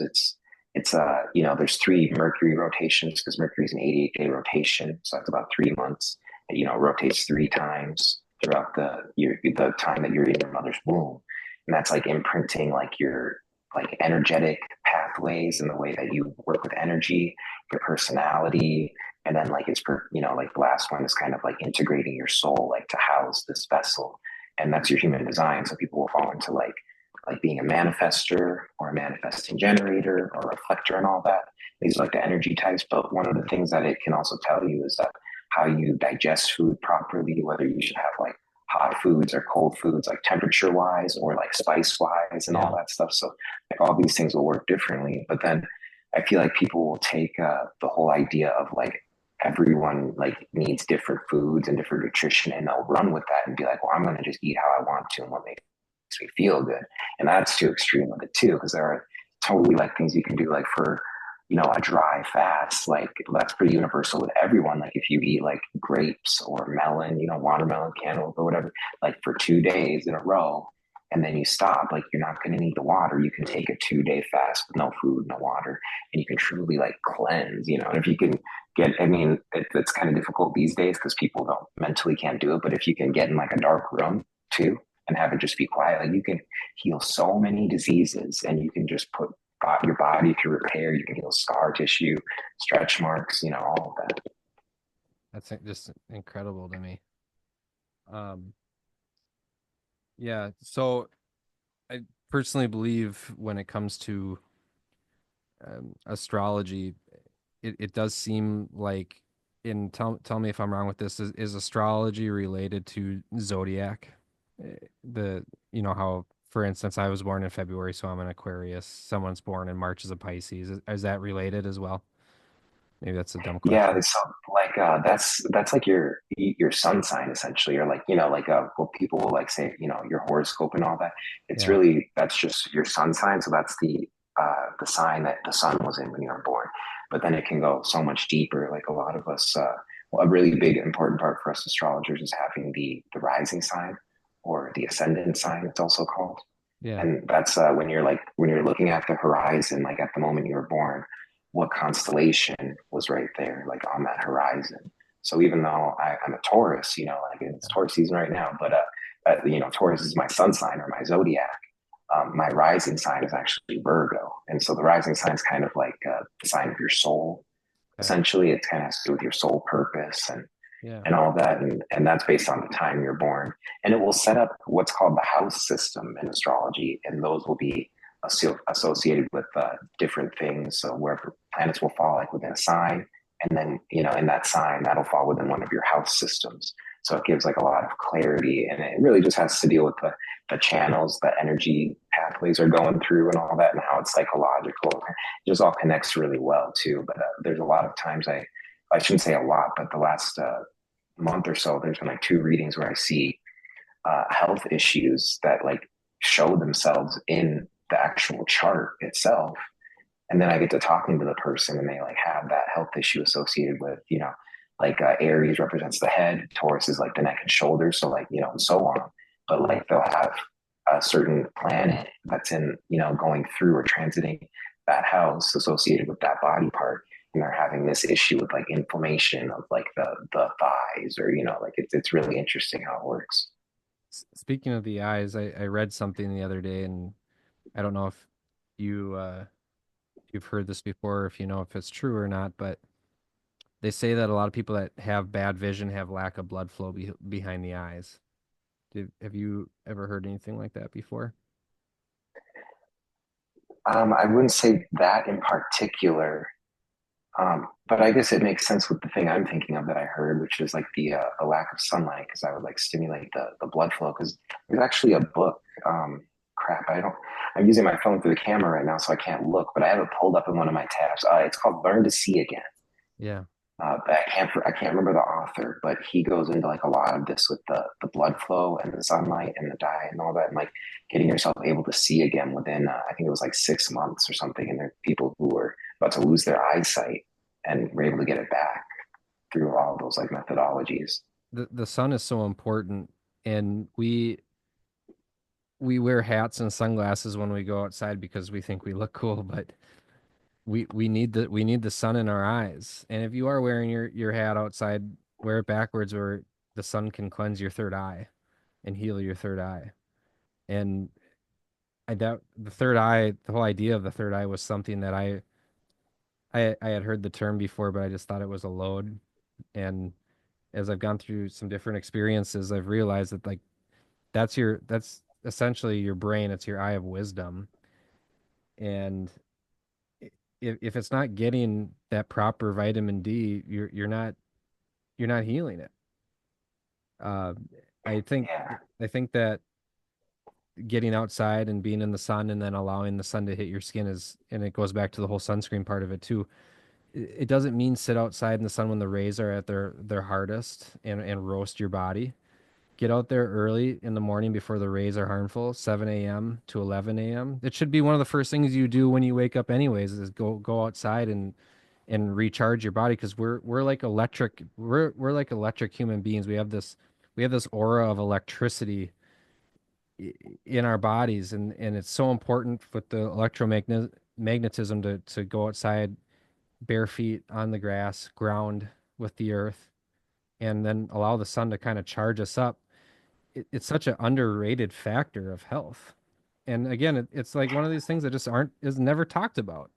there's three Mercury rotations because Mercury's an 88-day rotation, so that's about 3 months. It rotates three times. throughout the time that you're in your mother's womb, and that's like imprinting like your like energetic pathways and the way that you work with energy, your personality, and then like like the last one is kind of like integrating your soul like to house this vessel, and that's your human design. So people will fall into like being a manifester or a manifesting generator or a reflector and all that. These are like the energy types, but one of the things that it can also tell you is that how you digest food properly, whether you should have like hot foods or cold foods, like temperature wise or like spice wise and
Yeah.
all that stuff. So like all these things will work differently. But then I feel like people will take the whole idea of like everyone like needs different foods and different nutrition and they'll run with that and be like, well, I'm going to just eat how I want to and what makes me feel good. And that's too extreme with it too, because there are totally like things you can do like for a dry fast, like that's pretty universal with everyone. Like if you eat like grapes or melon, watermelon, cantaloupe or whatever, like for 2 days in a row, and then you stop, like you're not going to need the water. You can take a 2 day fast with no food, no water, and you can truly like cleanse, and if you can I mean, it's kind of difficult these days because people don't mentally can't do it. But if you can get in like a dark room too and have it just be quiet, like you can heal so many diseases and you can just put your body through repair. You can heal scar tissue, stretch marks, all of that.
That's just incredible to me. Um, yeah. So I personally believe when it comes to astrology, it does seem like, and tell me if I'm wrong with this, is astrology related to zodiac? The how, for instance, I was born in February, so I'm an Aquarius. Someone's born in March as a Pisces. Is that related as well? Maybe that's a dumb
Yeah,
question.
so like that's like your sun sign essentially, or like like what people will like say, your horoscope and all that. It's
Yeah.
really that's just your sun sign. So that's the sign that the sun was in when you were born. But then it can go so much deeper. Like a lot of us, well, a really big important part for us astrologers is having the rising sign or the ascendant sign. It's also called.
Yeah.
And that's when you're looking at the horizon, like at the moment you were born, what constellation was right there, like on that horizon. So even though I'm a Taurus, like it's Taurus season right now, but Taurus is my sun sign or my zodiac. My rising sign is actually Virgo, and so the rising sign is kind of like the sign of your soul.
Okay.
Essentially, it kind of has to do with your soul purpose
Yeah.
and all that. And that's based on the time you're born. And it will set up what's called the house system in astrology. And those will be associated with different things. So where planets will fall like within a sign. And then, in that sign, that'll fall within one of your house systems. So it gives like a lot of clarity. And it really just has to deal with the channels, the energy pathways are going through and all that and how it's psychological. It just all connects really well too. But there's a lot of times I shouldn't say a lot, but the last month or so, there's been like two readings where I see health issues that like show themselves in the actual chart itself. And then I get to talking to the person and they like have that health issue associated with, like Aries represents the head, Taurus is like the neck and shoulders. So like, and so on. But like they'll have a certain planet that's in, going through or transiting that house associated with that body part. And they're having this issue with like inflammation of like the thighs or, like it's really interesting how it works.
Speaking of the eyes, I read something the other day, and I don't know if you you've heard this before, if you know if it's true or not, but they say that a lot of people that have bad vision have lack of blood flow behind the eyes. Have you ever heard anything like that before?
I wouldn't say that in particular. But I guess it makes sense with the thing I'm thinking of that I heard, which is like the lack of sunlight, because I would like stimulate the blood flow. Because there's actually a book. Crap, I don't. I'm using my phone through the camera right now, so I can't look. But I have it pulled up in one of my tabs. It's called "Learn to See Again."
Yeah.
But I can't remember the author, but he goes into like a lot of this with the blood flow and the sunlight and the diet and all that, and like getting yourself able to see again within I think it was like 6 months or something. And there are people who were about to lose their eyesight and were able to get it back through all those like methodologies.
The sun is so important, and we wear hats and sunglasses when we go outside because we think we look cool, but we need the sun in our eyes. And if you are wearing your hat outside, wear it backwards, or the sun can cleanse your third eye and heal your third eye. And I doubt the third eye, the whole idea of the third eye was something that I had heard the term before, but I just thought it was a load. And as I've gone through some different experiences, I've realized that like that's essentially your brain, it's your eye of wisdom. And if it's not getting that proper vitamin D, you're not healing it. Uh, I think
Yeah.
I think that getting outside and being in the sun and then allowing the sun to hit your skin is, and it goes back to the whole sunscreen part of it too. It doesn't mean sit outside in the sun when the rays are at their hardest and roast your body. Get out there early in the morning before the rays are harmful, 7 a.m. to 11 a.m. It should be one of the first things you do when you wake up anyways, is go outside and recharge your body, because we're like electric, we're like electric human beings. We have this aura of electricity in our bodies, and it's so important with the magnetism to go outside bare feet on the grass, ground with the earth, and then allow the sun to kind of charge us up. It's such an underrated factor of health. And again, it's like one of these things that just aren't is never talked about.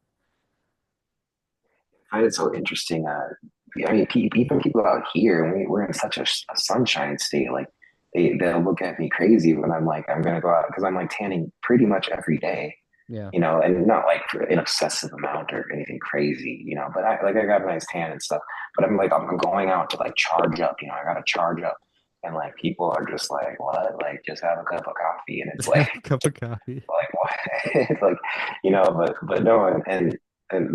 I find it so interesting. I mean, even people out here, we're in such a sunshine state. Like they'll look at me crazy when I'm like, I'm gonna go out because I'm like tanning pretty much every day,
Yeah.
you know, and not like for an excessive amount or anything crazy, you know. But I got a nice tan and stuff. But I'm like, I'm going out to like charge up, you know. I gotta charge up, and like people are just like, what? Like just have a cup of coffee, and it's
Just
like
have a cup of coffee.
like what? It's like, you know, but no, and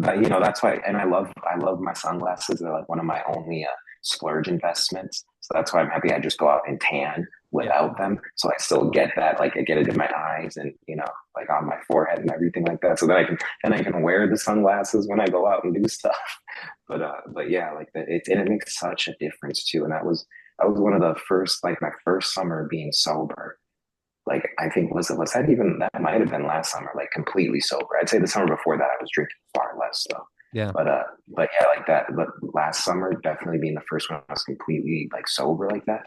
that, you know, that's why. And I love my sunglasses. They're like one of my only splurge investments. So that's why I'm happy I just go out and tan
Yeah.
without them. So I still get that, like I get it in my eyes and, you know, like on my forehead and everything like that. So then I can wear the sunglasses when I go out and do stuff. But yeah, like and it makes such a difference too. And that was one of the first, like my first summer being sober. Like I think was that even, that might have been last summer, like completely sober. I'd say the summer before that I was drinking far less though.
Yeah.
But yeah, like that. But last summer definitely being the first one I was completely like sober like that.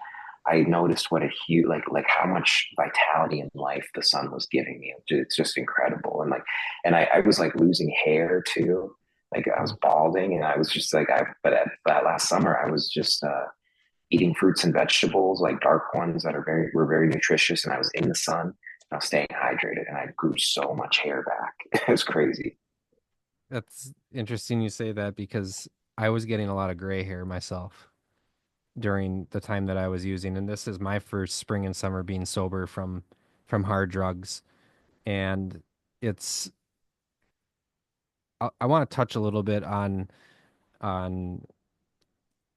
I noticed what a huge, like how much vitality in life the sun was giving me. It's just incredible. And I was like losing hair too. Like I was
Oh,
balding, and I was just like but at that last summer I was just eating fruits and vegetables, like dark ones that were very nutritious, and I was in the sun, and I was staying hydrated, and I grew so much hair back. It was crazy.
that's interesting you say that, because I was getting a lot of gray hair myself during the time that I was using, and this is my first spring and summer being sober from hard drugs. And it's I want to touch a little bit on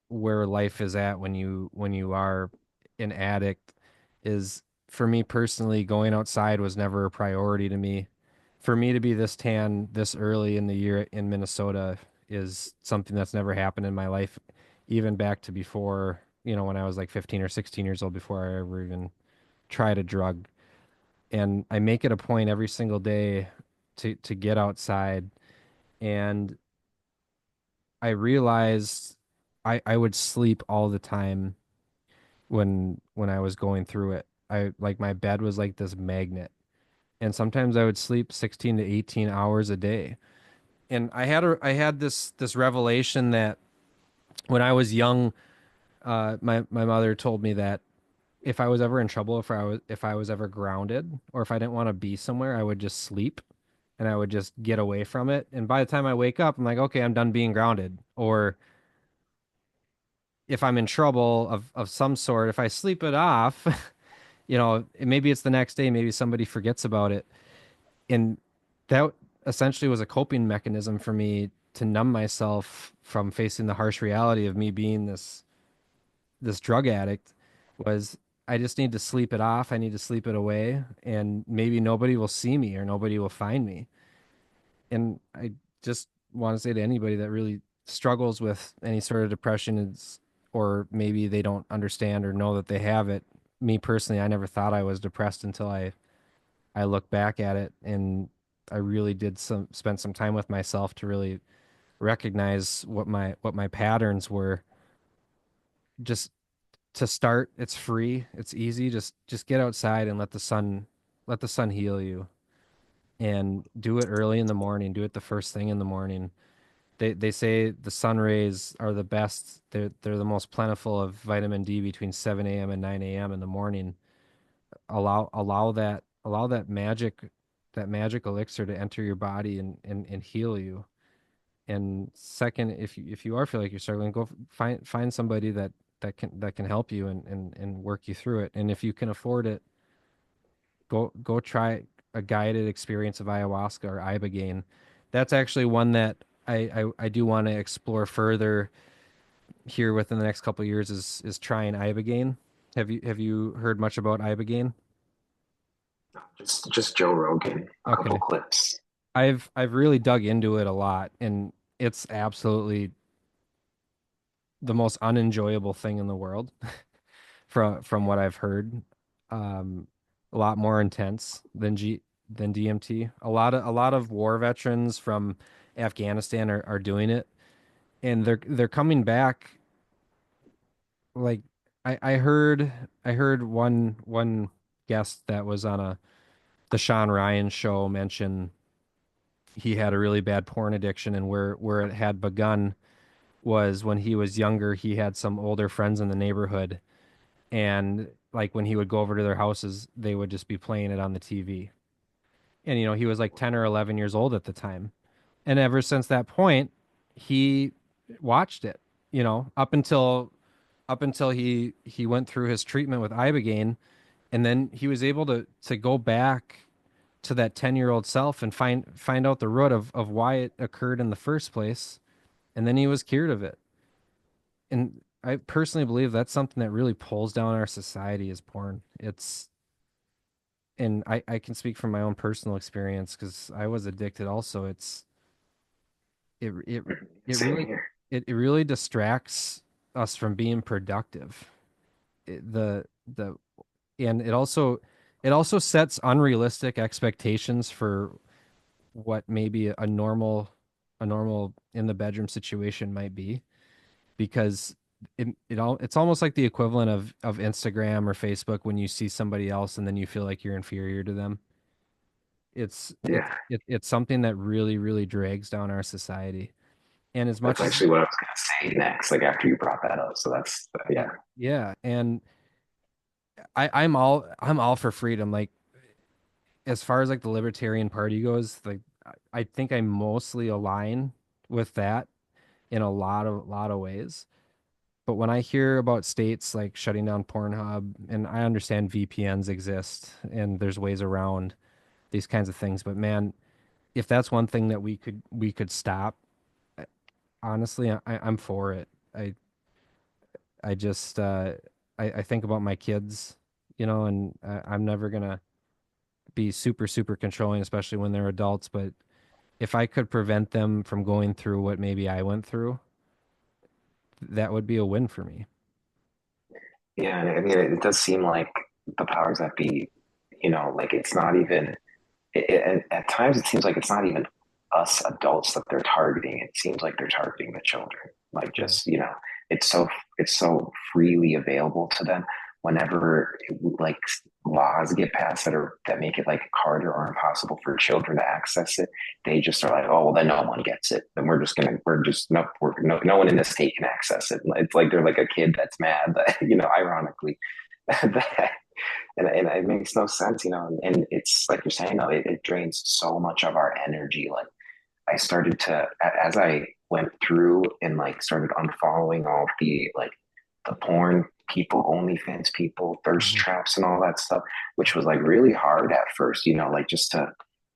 where life is at when you are an addict. Is, for me personally, going outside was never a priority to me. For me to be this tan this early in the year in Minnesota is something that's never happened in my life, even back to before, when I was like 15 or 16 years old, before I ever even tried a drug. And I make it a point every single day to get outside. And I realized I would sleep all the time when I was going through it. I like my bed was like this magnet. And sometimes I would sleep 16 to 18 hours a day. And I had this revelation that when I was young, my mother told me that if I was ever in trouble, if I was ever grounded, or if I didn't want to be somewhere, I would just sleep and I would just get away from it. And by the time I wake up, I'm like, okay, I'm done being grounded. Or if I'm in trouble of some sort, if I sleep it off, maybe it's the next day, maybe somebody forgets about it. And that essentially was a coping mechanism for me to numb myself from facing the harsh reality of me being this drug addict. Was I just need to sleep it off. I need to sleep it away, and maybe nobody will see me or nobody will find me. And I just want to say to anybody that really struggles with any sort of depression is, or maybe they don't understand or know that they have it. Me personally, I never thought I was depressed until I look back at it, and I really did spend some time with myself to really recognize what my patterns were. Just to start, it's free, it's easy. Just get outside and let the sun heal you, and do it early in the morning. Do it the first thing in the morning. They say the sun rays are the best. They're the most plentiful of vitamin D between 7 a.m. and 9 a.m. in the morning. Allow that magic elixir to enter your body and heal you. And second, if you are feel like you're struggling, go find somebody that can help you and work you through it. And if you can afford it, go try a guided experience of ayahuasca or ibogaine. That's actually one that I do want to explore further here within the next couple of years is trying ibogaine. Have you heard much about ibogaine?
Just Joe Rogan, a couple
Okay.
clips.
I've really dug into it a lot, and it's absolutely the most unenjoyable thing in the world from what I've heard. Um, a lot more intense than DMT. A lot of war veterans from Afghanistan are doing it, and they're coming back. Like I heard one guest that was on a the Sean Ryan show mention he had a really bad porn addiction, and where it had begun was when he was younger. He had some older friends in the neighborhood, and like when he would go over to their houses, they would just be playing it on the TV. And he was like 10 or 11 years old at the time. And ever since that point, he watched it, up until he went through his treatment with ibogaine, and then he was able to go back to that 10-year-old self and find out the root of why it occurred in the first place, and then he was cured of it. And I personally believe that's something that really pulls down our society is porn. It's and I can speak from my own personal experience because I was addicted also. It it it
Same
really
here.
it really distracts us from being productive. It, the and it also sets unrealistic expectations for what maybe a normal in the bedroom situation might be, because it's almost like the equivalent of Instagram or Facebook when you see somebody else and then you feel like you're inferior to them.
Yeah,
It's something that really drags down our society. And as
that's
much as
actually what I was gonna say next. Like after you brought that up, so that's yeah,
yeah, and I'm all for freedom. Like as far as like the Libertarian Party goes, like I think I mostly align with that in a lot of ways. But when I hear about states like shutting down Pornhub, and I understand VPNs exist and there's ways around these kinds of things, but man, if that's one thing that we could stop, honestly, I'm for it. I just I think about my kids, and I'm never gonna be super controlling, especially when they're adults. But if I could prevent them from going through what maybe I went through, that would be a win for me.
yeah. And I mean, it does seem like the powers that be, like it's not even. At times, it seems like it's not even us adults that they're targeting. It seems like they're targeting the children. Like
Yeah.
just it's so it's so freely available to them. Whenever like laws get passed that make it like harder or impossible for children to access it, they just are like, oh well, then no one gets it. Then we're just no one in the state can access it. It's like they're like a kid that's mad that ironically that and it makes no sense, and it's like you're saying, though, it drains so much of our energy. Like I started to, as I went through and like started unfollowing all of the like the porn people, OnlyFans people, thirst
Mhm.
traps, and all that stuff, which was like really hard at first, like just to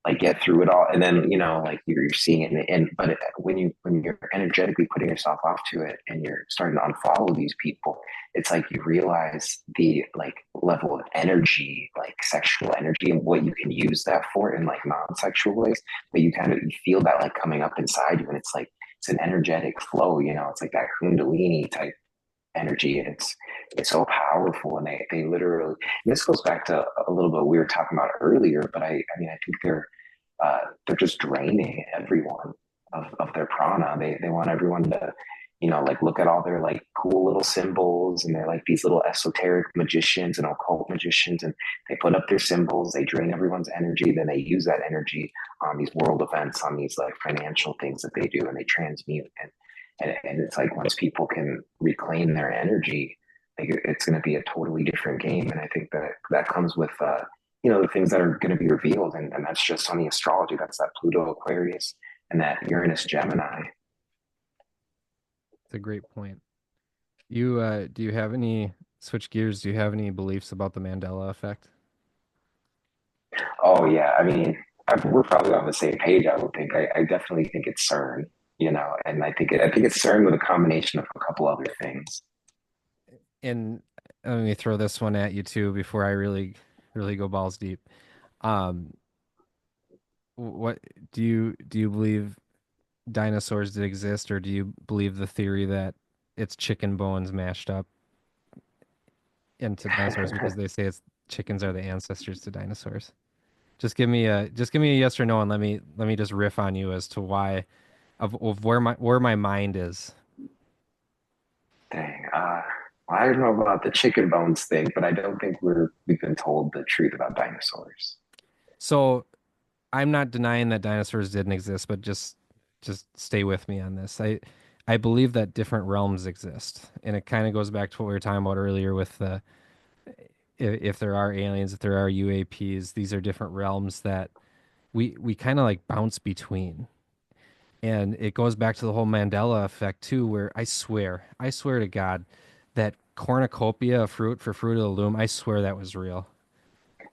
like get through it all, and then like you're seeing it, and but when you're energetically putting yourself off to it, and you're starting to unfollow these people, it's like you realize the like level of energy, like sexual energy, and what you can use that for in like non-sexual ways, but you feel that like coming up inside you, and it's like it's an energetic flow, it's like that kundalini type energy, and it's so powerful, and they literally, and this goes back to a little bit we were talking about earlier, but I mean I think they're just draining everyone of their prana. They want everyone to like look at all their like cool little symbols, and they're like these little esoteric magicians and occult magicians, and they put up their symbols, they drain everyone's energy, then they use that energy on these world events, on these like financial things that they do, and they transmute. And it's like once people can reclaim their energy, like it's going to be a totally different game. And I think that that comes with the things that are going to be revealed, and that's just on the astrology. That's that Pluto Aquarius and that Uranus Gemini.
It's a great point. You do you have any switch gears? Do you have any beliefs about the Mandela effect?
Oh yeah, I mean, we're probably on the same page. I would think. I definitely think it's CERN, and I think it's CERN with a combination of a couple other things.
And let me throw this one at you too before I really go balls deep. Um, what do you believe dinosaurs did exist, or do you believe the theory that it's chicken bones mashed up into dinosaurs because they say it's chickens are the ancestors to dinosaurs? Just give me a yes or no, and let me just riff on you as to why of where my mind is.
Dang. Well, I don't know about the chicken bones thing, but I don't think we've been told the truth about dinosaurs.
So I'm not denying that dinosaurs didn't exist, but just stay with me on this. I believe that different realms exist, and it kind of goes back to what we were talking about earlier with the if there are aliens, if there are UAPs, these are different realms that we kind of like bounce between. And it goes back to the whole Mandela effect too, where I swear to God, that cornucopia of fruit for Fruit of the Loom, I swear that was real.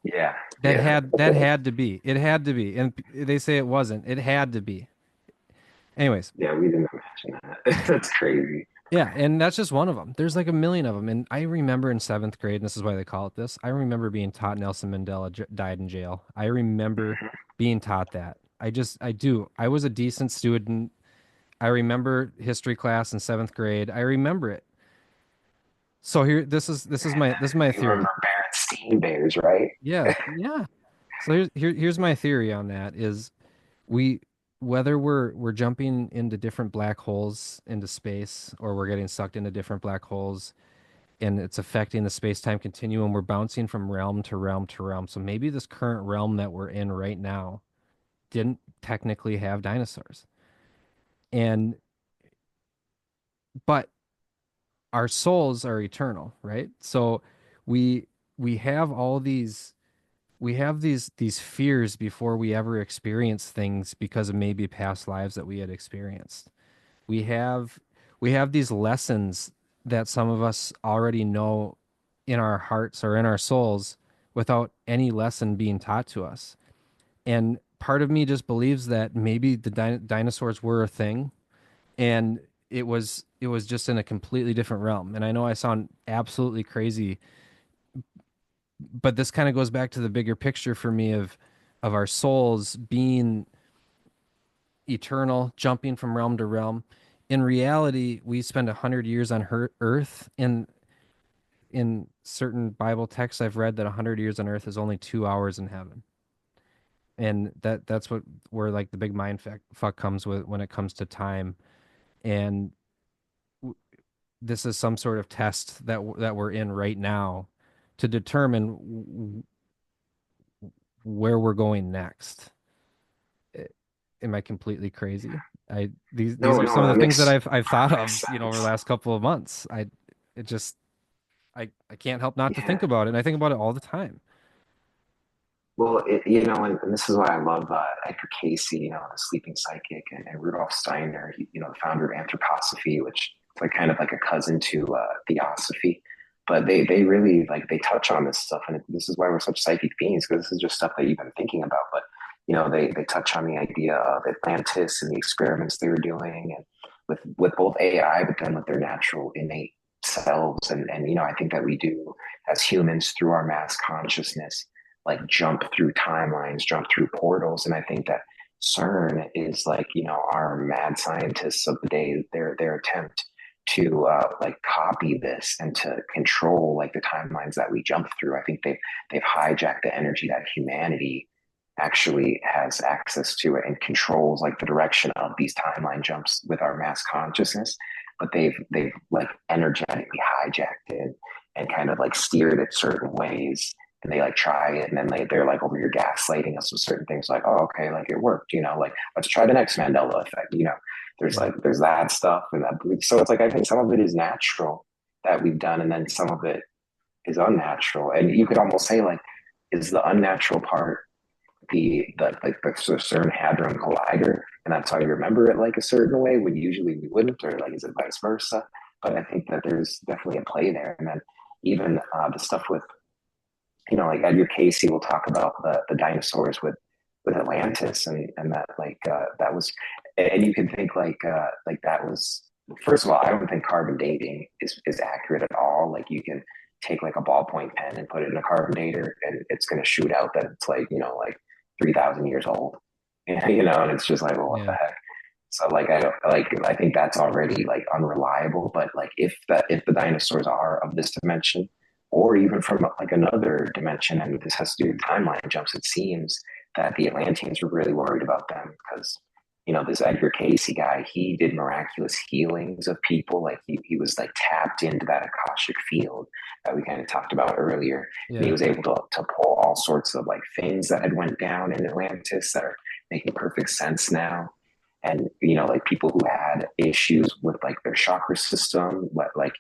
Yeah,
That
yeah,
had that had to be. It had to be. And they say it wasn't. It had to be. Anyways,
yeah. We didn't imagine that. That's crazy.
yeah, and that's just one of them. There's like a million of them. And I remember in seventh grade, and this is why they call it this. I remember being taught Nelson Mandela died in jail. I remember being taught that. I do. I was a decent student. I remember history class in seventh grade. I remember it. So here, this is my
You remember
theory.
Berenstein Bears, right?
Yeah, yeah. So here's my theory on that is we whether we're jumping into different black holes into space or we're getting sucked into different black holes and it's affecting the space-time continuum, we're bouncing from realm to realm to realm. So maybe this current realm that we're in right now didn't technically have dinosaurs. And but our souls are eternal, right? So we we have all these we have these fears before we ever experience things because of maybe past lives that we had experienced. We have we have these lessons that some of us already know in our hearts or in our souls without any lesson being taught to us. And part of me just believes that maybe the dinosaurs were a thing and it was just in a completely different realm. And I know I sound absolutely crazy, but this kind of goes back to the bigger picture for me of our souls being eternal, jumping from realm to realm. In reality, we spend 100 years on Earth. In certain Bible texts, I've read that 100 years on Earth is only 2 hours in heaven, and that's what where like the big fuck comes with when it comes to time. And this is some sort of test that we're in right now to determine where we're going next. I- Am I completely crazy? I these
No,
are some
no,
of the
that
things that
makes
I've thought
perfect
of, over the
sense.
last couple of months. It just I can't help not to
Yeah.
think about it, and I think about it all the time.
Well, and this is why I love Edgar Casey, the sleeping psychic, and Rudolf Steiner, the founder of anthroposophy, which is like kind of like a cousin to theosophy. But they really like they touch on this stuff, and this is why we're such psychic beings, because this is just stuff that you've been thinking about. But they touch on the idea of Atlantis and the experiments they were doing, and with both AI, but then with their natural innate selves, and I think that we do as humans through our mass consciousness like jump through timelines, jump through portals. And I think that CERN is like, our mad scientists of the day, their attempt to like copy this and to control like the timelines that we jump through. I think they've hijacked the energy that humanity actually has access to it and controls like the direction of these timeline jumps with our mass consciousness, but they've like energetically hijacked it and kind of like steered it certain ways, and they like try it, and then they're like, over, you're gaslighting us with certain things, like, oh, okay, like it worked, like let's try the next Mandela effect. There's
Yeah.
like there's that stuff, and that, so it's like I think some of it is natural that we've done, and then some of it is unnatural. And you could almost say, like, is the unnatural part the like the certain hadron collider, and that's how you remember it like a certain way when usually we wouldn't, or like is it vice versa? But I think that there's definitely a play there. And then even the stuff with, like Edgar Casey will talk about the dinosaurs with Atlantis, and that like that was, and you can think like that was, first of all, I don't think carbon dating is accurate at all. Like you can take like a ballpoint pen and put it in a carbon dater, and it's going to shoot out that it's like, like 3,000 years old. And it's just like, well, what the
Yeah.
heck? So like I don't like, I think that's already like unreliable. But like if the dinosaurs are of this dimension, or even from like another dimension, and this has to do with timeline jumps, it seems that the Atlanteans were really worried about them because, this Edgar Casey guy, he did miraculous healings of people. Like he was like tapped into that Akashic field that we kind of talked about earlier. And he
Yeah.
was able to pull all sorts of like things that had went down in Atlantis that are making perfect sense now. And like people who had issues with like their chakra system, like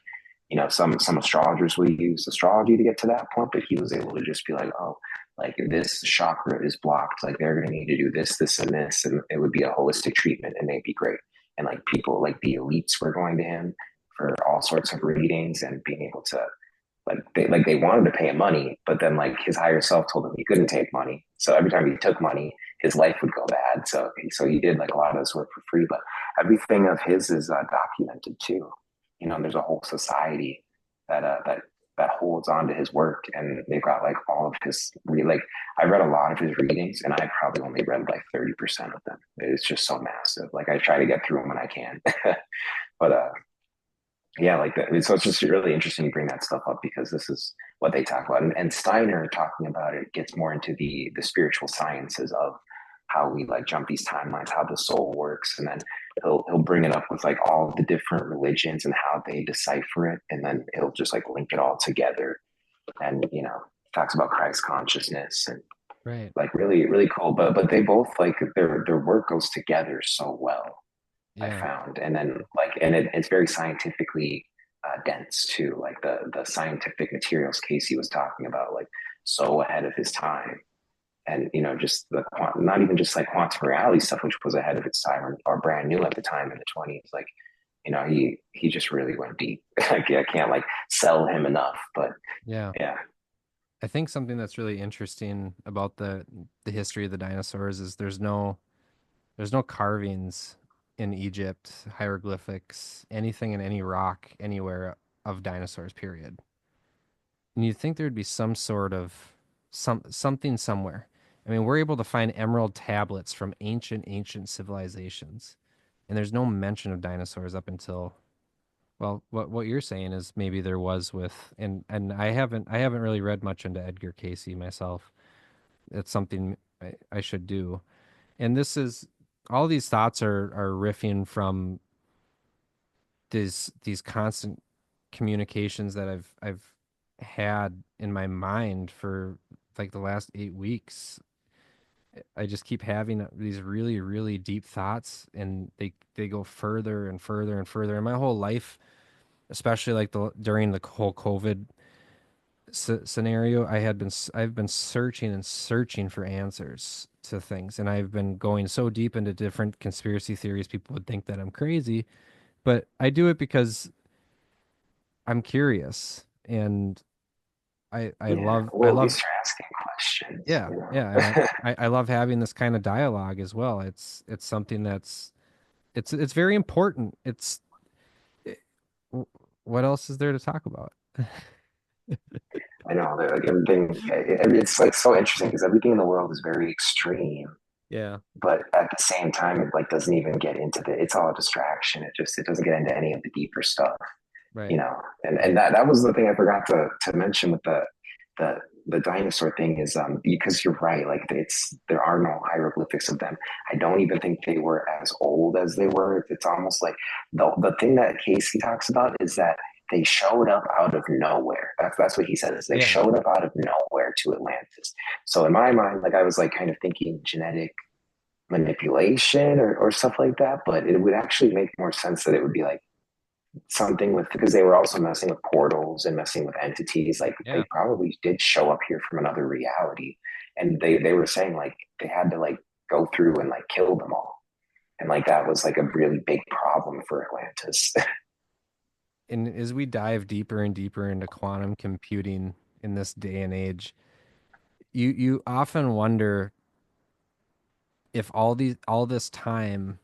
some astrologers will use astrology to get to that point, but he was able to just be like, oh, like this chakra is blocked, like they're going to need to do this, this, and this, and it would be a holistic treatment, and they'd be great. And like people, like the elites, were going to him for all sorts of readings and being able to, like they wanted to pay him money, but then like his higher self told him he couldn't take money. So every time he took money, his life would go bad. So he did like a lot of this work for free, but everything of his is documented too. There's a whole society that holds on to his work, and they've got like all of his like, I read a lot of his readings, and I probably only read like 30% of them. It's just so massive. Like I try to get through them when I can. But yeah, like that. So it's just really interesting you bring that stuff up, because this is what they talk about. And Steiner, talking about it, gets more into the spiritual sciences of how we like jump these timelines, how the soul works, and then he'll bring it up with like all of the different religions and how they decipher it, and then he'll just like link it all together, and talks about Christ consciousness, and
Right.
like really really cool. But they both, like, their work goes together so well, I
Yeah.
found. And then like, and it's very scientifically dense too. Like the scientific materials Casey was talking about, like so ahead of his time. And just not even just like quantum reality stuff, which was ahead of its time, or brand new at the time in the 20s. Like, he just really went deep. Like, I can't like sell him enough, but
Yeah.
yeah,
I think something that's really interesting about the history of the dinosaurs is there's no carvings in Egypt, hieroglyphics, anything in any rock anywhere of dinosaurs, period. And you'd think there'd be some sort of something somewhere. I mean, we're able to find emerald tablets from ancient civilizations, and there's no mention of dinosaurs up until, well, what you're saying is maybe there was with, and I haven't really read much into Edgar Casey myself. It's something I should do. And this is all these thoughts are riffing from these constant communications that I've had in my mind for like the last 8 weeks. I just keep having these really, really deep thoughts, and they go further and further and further. And my whole life, especially like during the whole COVID scenario, I've been searching and searching for answers to things, and I've been going so deep into different conspiracy theories. People would think that I'm crazy, but I do it because I'm curious, and I
yeah.
love I
Well, at
love
least you're asking questions.
yeah, and I love having this kind of dialogue as well. It's something that's it's very important. It, what else is there to talk about?
I know that, like, everything. It's like so interesting because everything in the world is very extreme,
Yeah,
but at the same time, it like doesn't even get into the. It's all a distraction. It doesn't get into any of the deeper stuff,
right.
you know. And that was the thing I forgot to mention with the the dinosaur thing is because you're right, like there are no hieroglyphics of them. I don't even think they were as old as they were. It's almost like the thing that Casey talks about is that they showed up out of nowhere. That's what he said, is they
Yeah.
showed up out of nowhere to Atlantis. So in my mind, like I was like kind of thinking genetic manipulation or stuff like that, but it would actually make more sense that it would be like something with, because they were also messing with portals and messing with entities. Like
Yeah.
they probably did show up here from another reality, and they were saying like they had to like go through and like kill them all, and like that was like a really big problem for Atlantis.
And as we dive deeper and deeper into quantum computing in this day and age, you often wonder if all this time,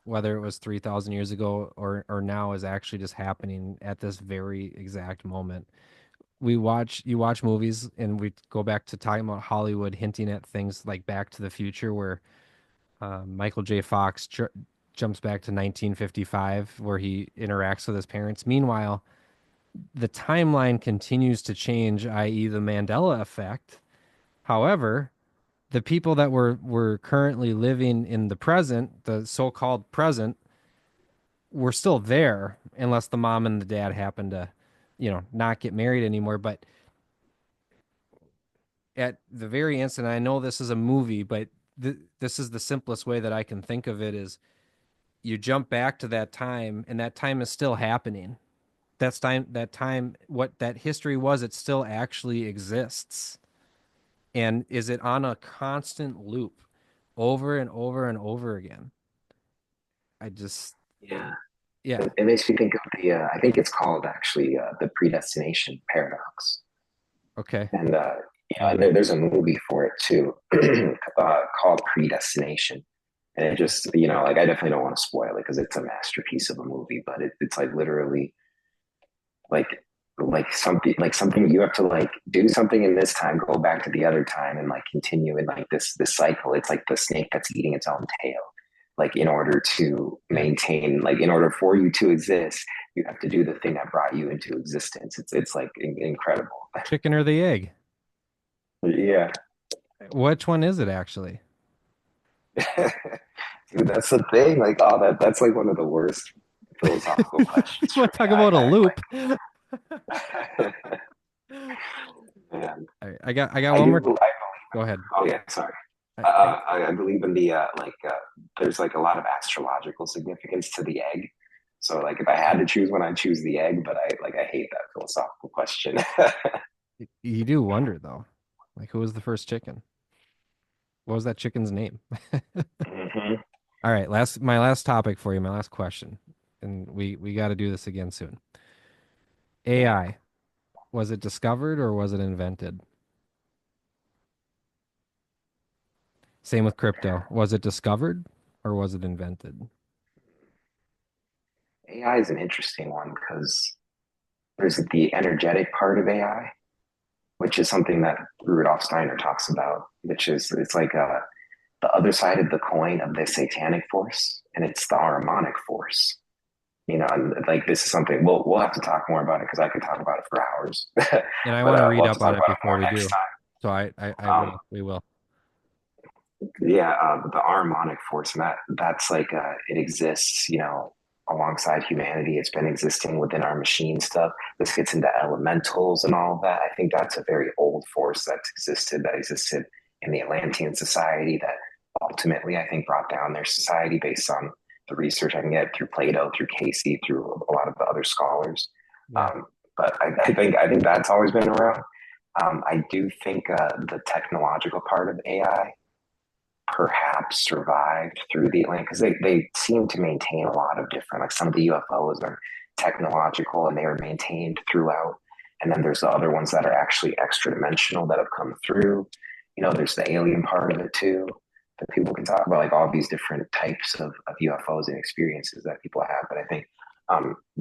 whether it was 3,000 years ago or now, is actually just happening at this very exact moment. You watch movies and we go back to talking about Hollywood hinting at things like Back to the Future, where Michael J. Fox jumps back to 1955, where he interacts with his parents. Meanwhile, the timeline continues to change, i.e., the Mandela effect. However, the people that were currently living in the present, the so-called present, were still there, unless the mom and the dad happen to, not get married anymore. But at the very instant, I know this is a movie, but this is the simplest way that I can think of it: is you jump back to that time, and that time is still happening. That time, what that history was, it still actually exists. And is it on a constant loop over and over and over again? I just,
Yeah,
yeah.
it makes me think of the I think it's called actually the predestination paradox.
Okay.
And
Maybe.
there's a movie for it too, called Predestination. And it just, like I definitely don't want to spoil it because it's a masterpiece of a movie, but it's like literally like something you have to like do something in this time, go back to the other time, and like continue in like this cycle. It's like the snake that's eating its own tail. Like in order to
Yeah.
maintain, like in order for you to exist, you have to do the thing that brought you into existence. It's like incredible.
Chicken or the egg?
Yeah.
Which one is it actually?
Dude, that's the thing. Like, oh, that's like one of the worst philosophical
You
questions
want
for
to
me.
talk about a
I
loop?
like, man,
All right, I got
I
one
do.
more. Go ahead.
Oh yeah, sorry.
I
I believe in the there's like a lot of astrological significance to the egg. So like, if I had to choose one, I'd choose the egg. But I hate that philosophical question.
You do wonder though, like who was the first chicken? What was that chicken's name?
hmm
All right, my last topic for you, my last question, and we got to do this again soon.
Yeah.
AI, was it discovered or was it invented? Same with crypto. Was it discovered or was it invented?
AI is an interesting one because there's the energetic part of AI, which is something that Rudolf Steiner talks about, which is it's like the other side of the coin of the satanic force, and it's the harmonic force. And like this is something we'll have to talk more about it because I could talk about it for hours.
And I
But
want to read
we'll have to
up on
talk
it
about it
before
more
we
next
do. So I
time.
will. We will.
Yeah, the harmonic force, and that's like it exists, alongside humanity. It's been existing within our machine stuff. This gets into elementals and all of that. I think that's a very old force that existed in the Atlantean society that ultimately I think brought down their society based on the research I can get through Plato, through Casey, through a lot of the other scholars.
Yeah.
Um, but I think that's always been around. I do think the technological part of AI perhaps survived through the Atlantic because they seem to maintain a lot of different, like some of the UFOs are technological and they are maintained throughout. And then there's the other ones that are actually extra dimensional that have come through. There's the alien part of it too that people can talk about, like all these different types of UFOs and experiences that people have. But I think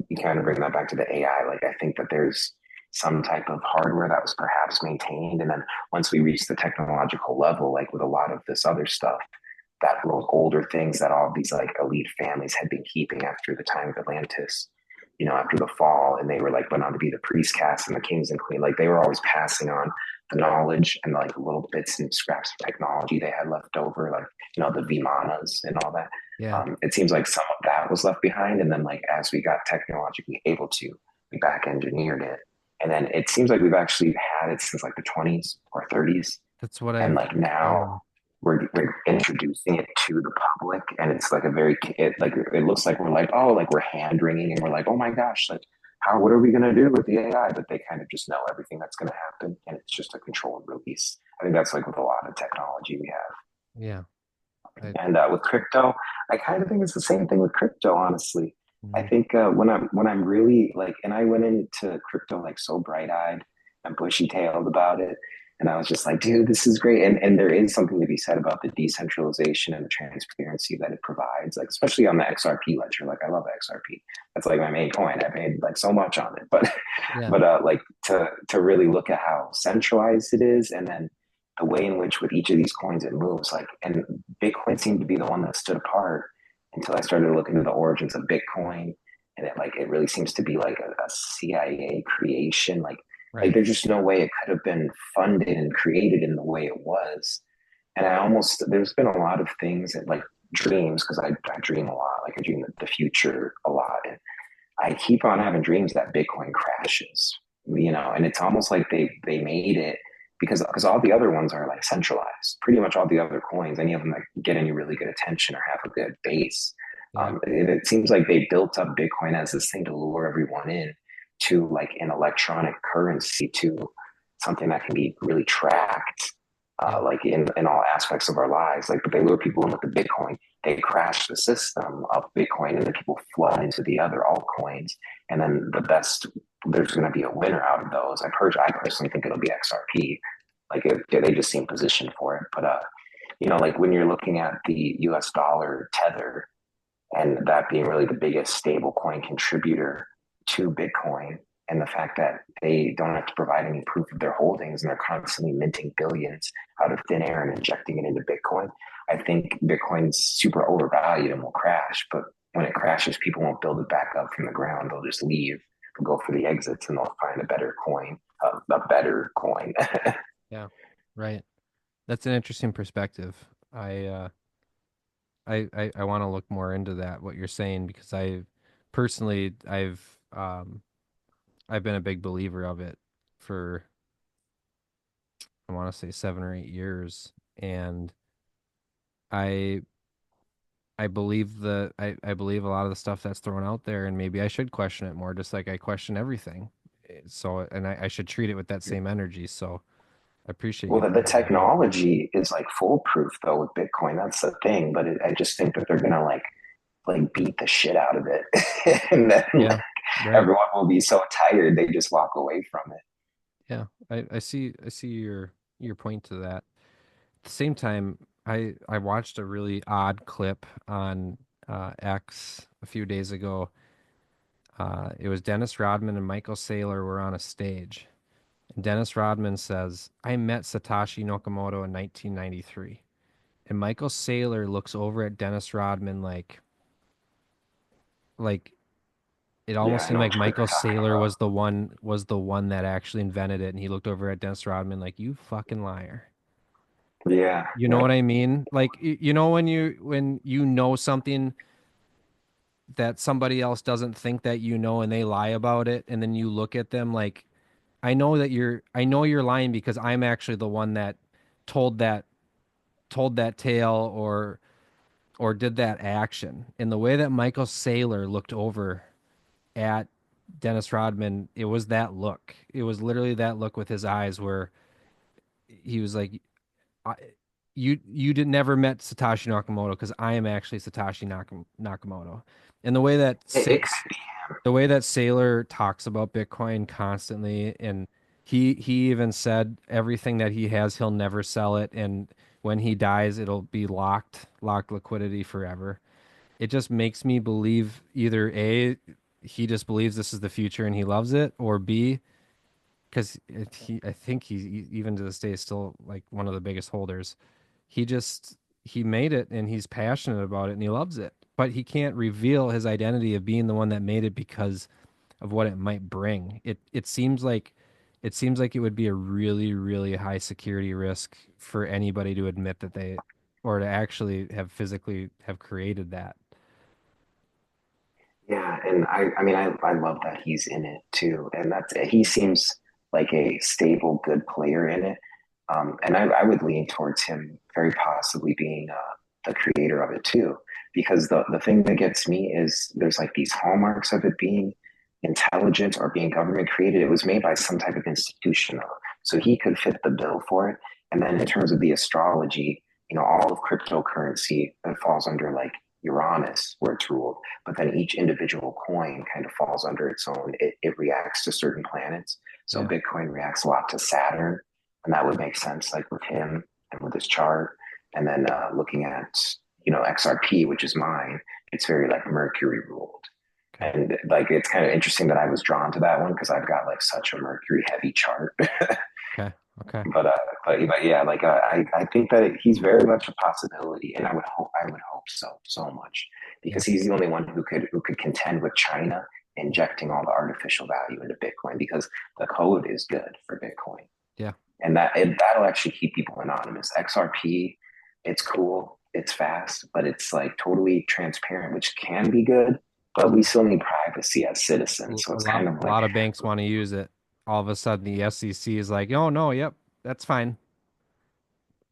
you kind of bring that back to the AI. Like I think that there's some type of hardware that was perhaps maintained. And then once we reach the technological level, like with a lot of this other stuff, that those older things that all of these like elite families had been keeping after the time of Atlantis, after the fall, and they were like went on to be the priest caste and the kings and queen, like they were always passing on the knowledge and like little bits and scraps of technology they had left over, like the Vimanas and all that.
Yeah.
It seems like some of that was left behind, and then like as we got technologically able to, we back engineered it, and then it seems like we've actually had it since like the 20s or 30s,
That's what
and
I've,
like now
yeah.
we're introducing it to the public, and it's like a very it looks like we're like, oh, like we're hand wringing and we're like, oh my gosh, like how, what are we going to do with the AI? But they kind of just know everything that's going to happen, and it's just a controlled release. I think that's like with a lot of technology we have.
Yeah. I,
And with crypto, I kind of think it's the same thing with crypto. Honestly, I
mm,
think when I'm really like, and I went into crypto like so bright eyed and bushy tailed about it, and I was just like, dude, this is great. And there is something to be said about the decentralization and the transparency that it provides, like especially on the XRP ledger. Like I love XRP. That's like my main coin. I made like so much on it, but
yeah.
like to really look at how centralized it is, and then the way in which with each of these coins it moves, like, and Bitcoin seemed to be the one that stood apart until I started to look into the origins of Bitcoin, and it really seems to be like a CIA creation. Like
Right.
there's just no way it could have been funded and created in the way it was. And I almost, there's been a lot of things that like dreams, because I dream a lot. Like I dream the future a lot, and I keep on having dreams that Bitcoin crashes, and it's almost like they made it because all the other ones are like centralized. Pretty much all the other coins, any of them that get any really good attention or have a good base,
Yeah.
it seems like they built up Bitcoin as this thing to lure everyone in to like an electronic currency, to something that can be really tracked,
Yeah.
like in all aspects of our lives. Like, but they lure people in with the Bitcoin, they crash the system of Bitcoin, and then people flood into the other altcoins. And then there's going to be a winner out of those. I personally think it'll be XRP. Like they just seem positioned for it. But like when you're looking at the U.S. dollar tether, and that being really the biggest stable coin contributor to Bitcoin, and the fact that they don't have to provide any proof of their holdings and they're constantly minting billions out of thin air and injecting it into Bitcoin, I think Bitcoin's super overvalued and will crash. But when it crashes, people won't build it back up from the ground. They'll just leave, they'll go for the exits, and they'll find a better coin, a better coin.
Yeah. Right. That's an interesting perspective. I want to look more into that, what you're saying, because personally, I've been a big believer of it for, I want to say 7 or 8 years. And I, I believe a lot of the stuff that's thrown out there, and maybe I should question it more, just like I question everything. So, and I should treat it with that same energy. So I appreciate
Well,
you
the
pointing that out.
technology is like foolproof though with Bitcoin. That's the thing. But I just think that they're gonna like beat the shit out of it, and then
Yeah.
like
Right.
everyone will be so tired they just walk away from it.
Yeah. I see your point to that. At the same time, I watched a really odd clip on X a few days ago. It was Dennis Rodman and Michael Saylor were on a stage. And Dennis Rodman says, "I met Satoshi Nakamoto in 1993." And Michael Saylor looks over at Dennis Rodman like it
Yeah,
almost
I
seemed
know
like
which clip
Michael
you're talking
Saylor
about.
was the one that actually invented it, and he looked over at Dennis Rodman like, "You fucking liar."
Yeah,
You know
yep.
what I mean? Like you know when you know something that somebody else doesn't think that you know and they lie about it, and then you look at them like, I know you're lying because I'm actually the one that told that told that tale or did that action. And the way that Michael Saylor looked over at Dennis Rodman, it was that look. It was literally that look with his eyes where he was like, I, you did never met Satoshi Nakamoto because I am actually Nakamoto. And
It
the way that Sailor talks about Bitcoin constantly, and he even said everything that he has, he'll never sell it, and when he dies, it'll be locked liquidity forever. It just makes me believe either A, he just believes this is the future and he loves it, or B, because I think even to this day is still like one of the biggest holders. He just he made it and he's passionate about it and he loves it, but he can't reveal his identity of being the one that made it because of what it might bring. It seems like it seems like it would be a really, really high security risk for anybody to admit that they, or to actually have physically have created that.
Yeah, and I mean, I love that he's in it too, and that's he seems like a stable, good player in it. And I would lean towards him very possibly being the creator of it too, because the thing that gets me is there's like these hallmarks of it being intelligent or being government created. It was made by some type of institution, though, so he could fit the bill for it. And then in terms of the astrology, all of cryptocurrency that falls under like Uranus, where it's ruled, but then each individual coin kind of falls under its own. It reacts to certain planets. So
Yeah.
Bitcoin reacts a lot to Saturn, and that would make sense, like with him and with his chart. And then looking at XRP, which is mine, it's very like Mercury ruled,
Okay.
and like it's kind of interesting that I was drawn to that one because I've got like such a Mercury heavy chart.
Okay. Okay.
but uh, but yeah, like I think that he's very much a possibility, and I would hope so much
Yeah.
because he's the only one who could contend with China injecting all the artificial value into Bitcoin because the code is good for Bitcoin,
Yeah.
and that'll actually keep people anonymous. XRP, it's cool, it's fast, but it's like totally transparent, which can be good, but we still need privacy as citizens. So
A
it's
lot,
kind of
a
like,
lot of banks want to use it. All of a sudden, the SEC is like, "Oh no, yep, that's fine.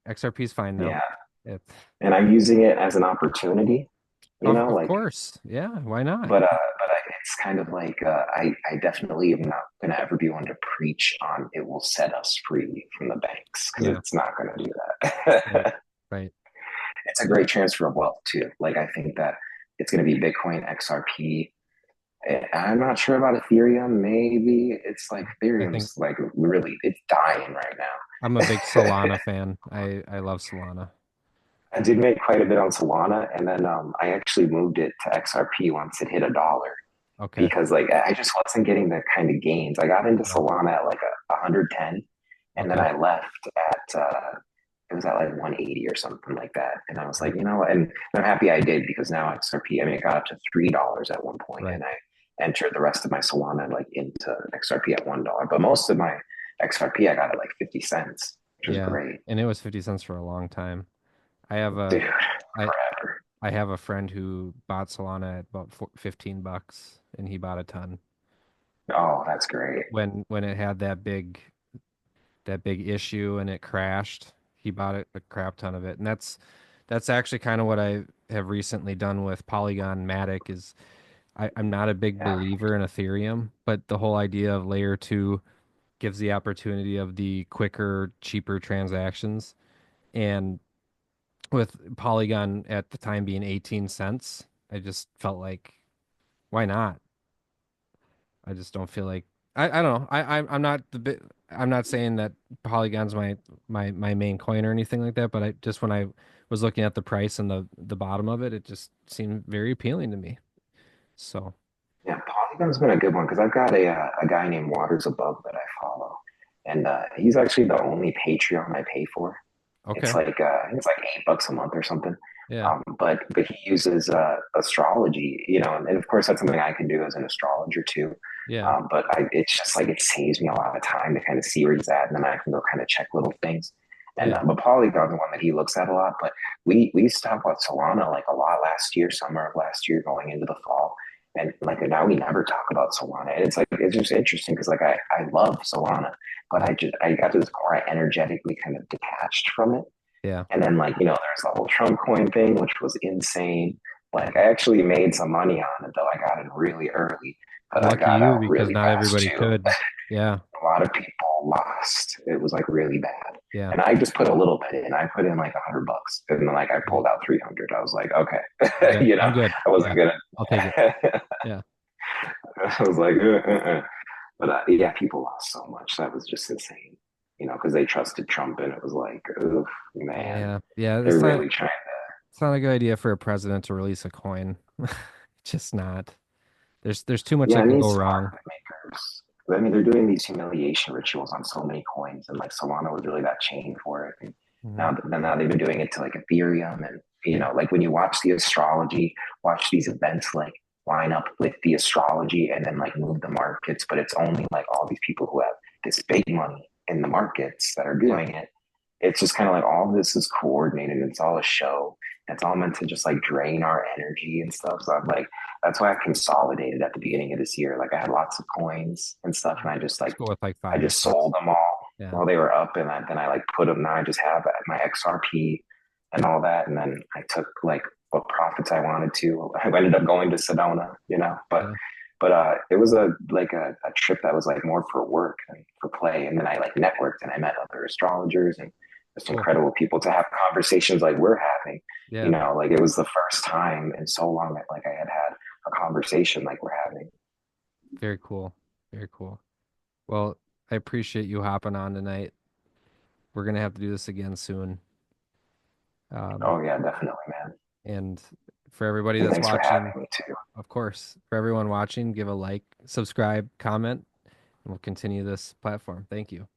XRP is fine now."
yeah.
It's
And I'm using it as an opportunity,
of
like,
course, yeah. Why not?
it's kind of like I definitely am not going to ever be one to preach on it will set us free from the banks because
Yeah.
it's not going to do
Right.
that.
Right.
It's a great transfer of wealth too. Like I think that it's going to be Bitcoin, XRP. I'm not sure about Ethereum. Maybe it's like
I think
Ethereum's like really it's dying right
I'm a big
now.
Solana fan. I love Solana.
I did make quite a bit on Solana, and then I actually moved it to XRP once it hit $1
Okay.
because like I just wasn't getting the kind of gains. I got into
Yeah.
Solana at like 110, and then
Okay.
I left at it was at like 180 or something like that. And I was like,
Right.
you know what? And I'm happy I did because now XRP, I mean, it got up to $3 at one point,
Right.
and I entered the rest of my Solana like into XRP at $1. But most of my XRP I got at like 50 cents, which was
Yeah.
great.
And it was 50 cents for a long time. I have
Dude,
a I
forever.
I have a friend who bought Solana at about 15 bucks, and he bought a ton
Oh, that's great.
when it had that big issue and it crashed. He bought a crap ton of it, and that's actually kind of what I have recently done with Polygon Matic. Is I'm not a big
Yeah.
believer in Ethereum, but the whole idea of layer two gives the opportunity of the quicker, cheaper transactions. And with Polygon at the time being 18 cents, I just felt like, why not? I just don't feel like I don't know. I'm not the bit. I'm not saying that Polygon's my main coin or anything like that, but I just when I was looking at the price and the bottom of it, it just seemed very appealing to me. So,
Yeah, Polygon's been a good one because I've got a guy named Waters Above that I follow, and he's actually the only Patreon I pay for.
okay.
It's like $8 a month or something.
Yeah.
But he uses astrology, and of course that's something I can do as an astrologer too.
Yeah.
It's just like it saves me a lot of time to kind of see where he's at, and then I can go kind of check little things. And
Yeah.
but Polygon's the one that he looks at a lot. But we used to talk about Solana like a lot last year, summer of last year, going into the fall, and like now we never talk about Solana. And it's like it's just interesting because like I love Solana, but
Yeah.
I got to this point I energetically kind of detached from it.
Yeah.
And then like, there's the whole Trump coin thing, which was insane. Like I actually made some money on it though. I got in really early, but I
Lucky
got
you
out
because
really
not
fast
everybody
too.
could. Yeah.
A lot of people lost. It was like really bad.
Yeah.
And I just put a little bit in. I put in like $100 and then like I
Right.
pulled out 300. I was like,
I'm
okay,
good. I'm good.
I
Yeah.
wasn't gonna.
I'll take it. Yeah.
I was like, but yeah, people lost so much. That was just insane. Because they trusted Trump, and it was like, oh man,
Yeah. Yeah.
they're
It's not
really trying.
it's not a good idea for a president to release a coin. Just not. There's too much
Yeah,
that
it
can go
needs
wrong.
market makers. I mean, they're doing these humiliation rituals on so many coins, and like Solana was really that chain for it. And
Mhm.
now they've been doing it to like Ethereum, and
Yeah.
like when you watch the astrology, watch these events like line up with the astrology, and then like move the markets. But it's only like all these people who have this big money in the markets that are
Yeah.
doing it. It's just kind of like all of this is coordinated. It's all a show. It's all meant to just like drain our energy and stuff. So I'm like, that's why I consolidated at the beginning of this year. Like I had lots of coins and stuff, and
Let's go with like
I
five or
just
six.
sold them all
Yeah.
while they were up, and then I like put them. Now I just have my XRP and all that, and then I took like what profits I wanted to. I ended up going to Sedona,
Yeah.
but it was a trip that was like more for work and for play, and then I like networked and I met other astrologers and just
Cool.
incredible people to have conversations like we're having.
Yeah.
Like it was the first time in so long that like I had a conversation like we're having.
Very cool. Very cool. Well, I appreciate you hopping on tonight. We're gonna have to do this again soon. Um,
Oh yeah, definitely, man.
and for everybody
And
that's
thanks for
watching,
having me too.
of course, for everyone watching, give a like, subscribe, comment, and we'll continue this platform. Thank you.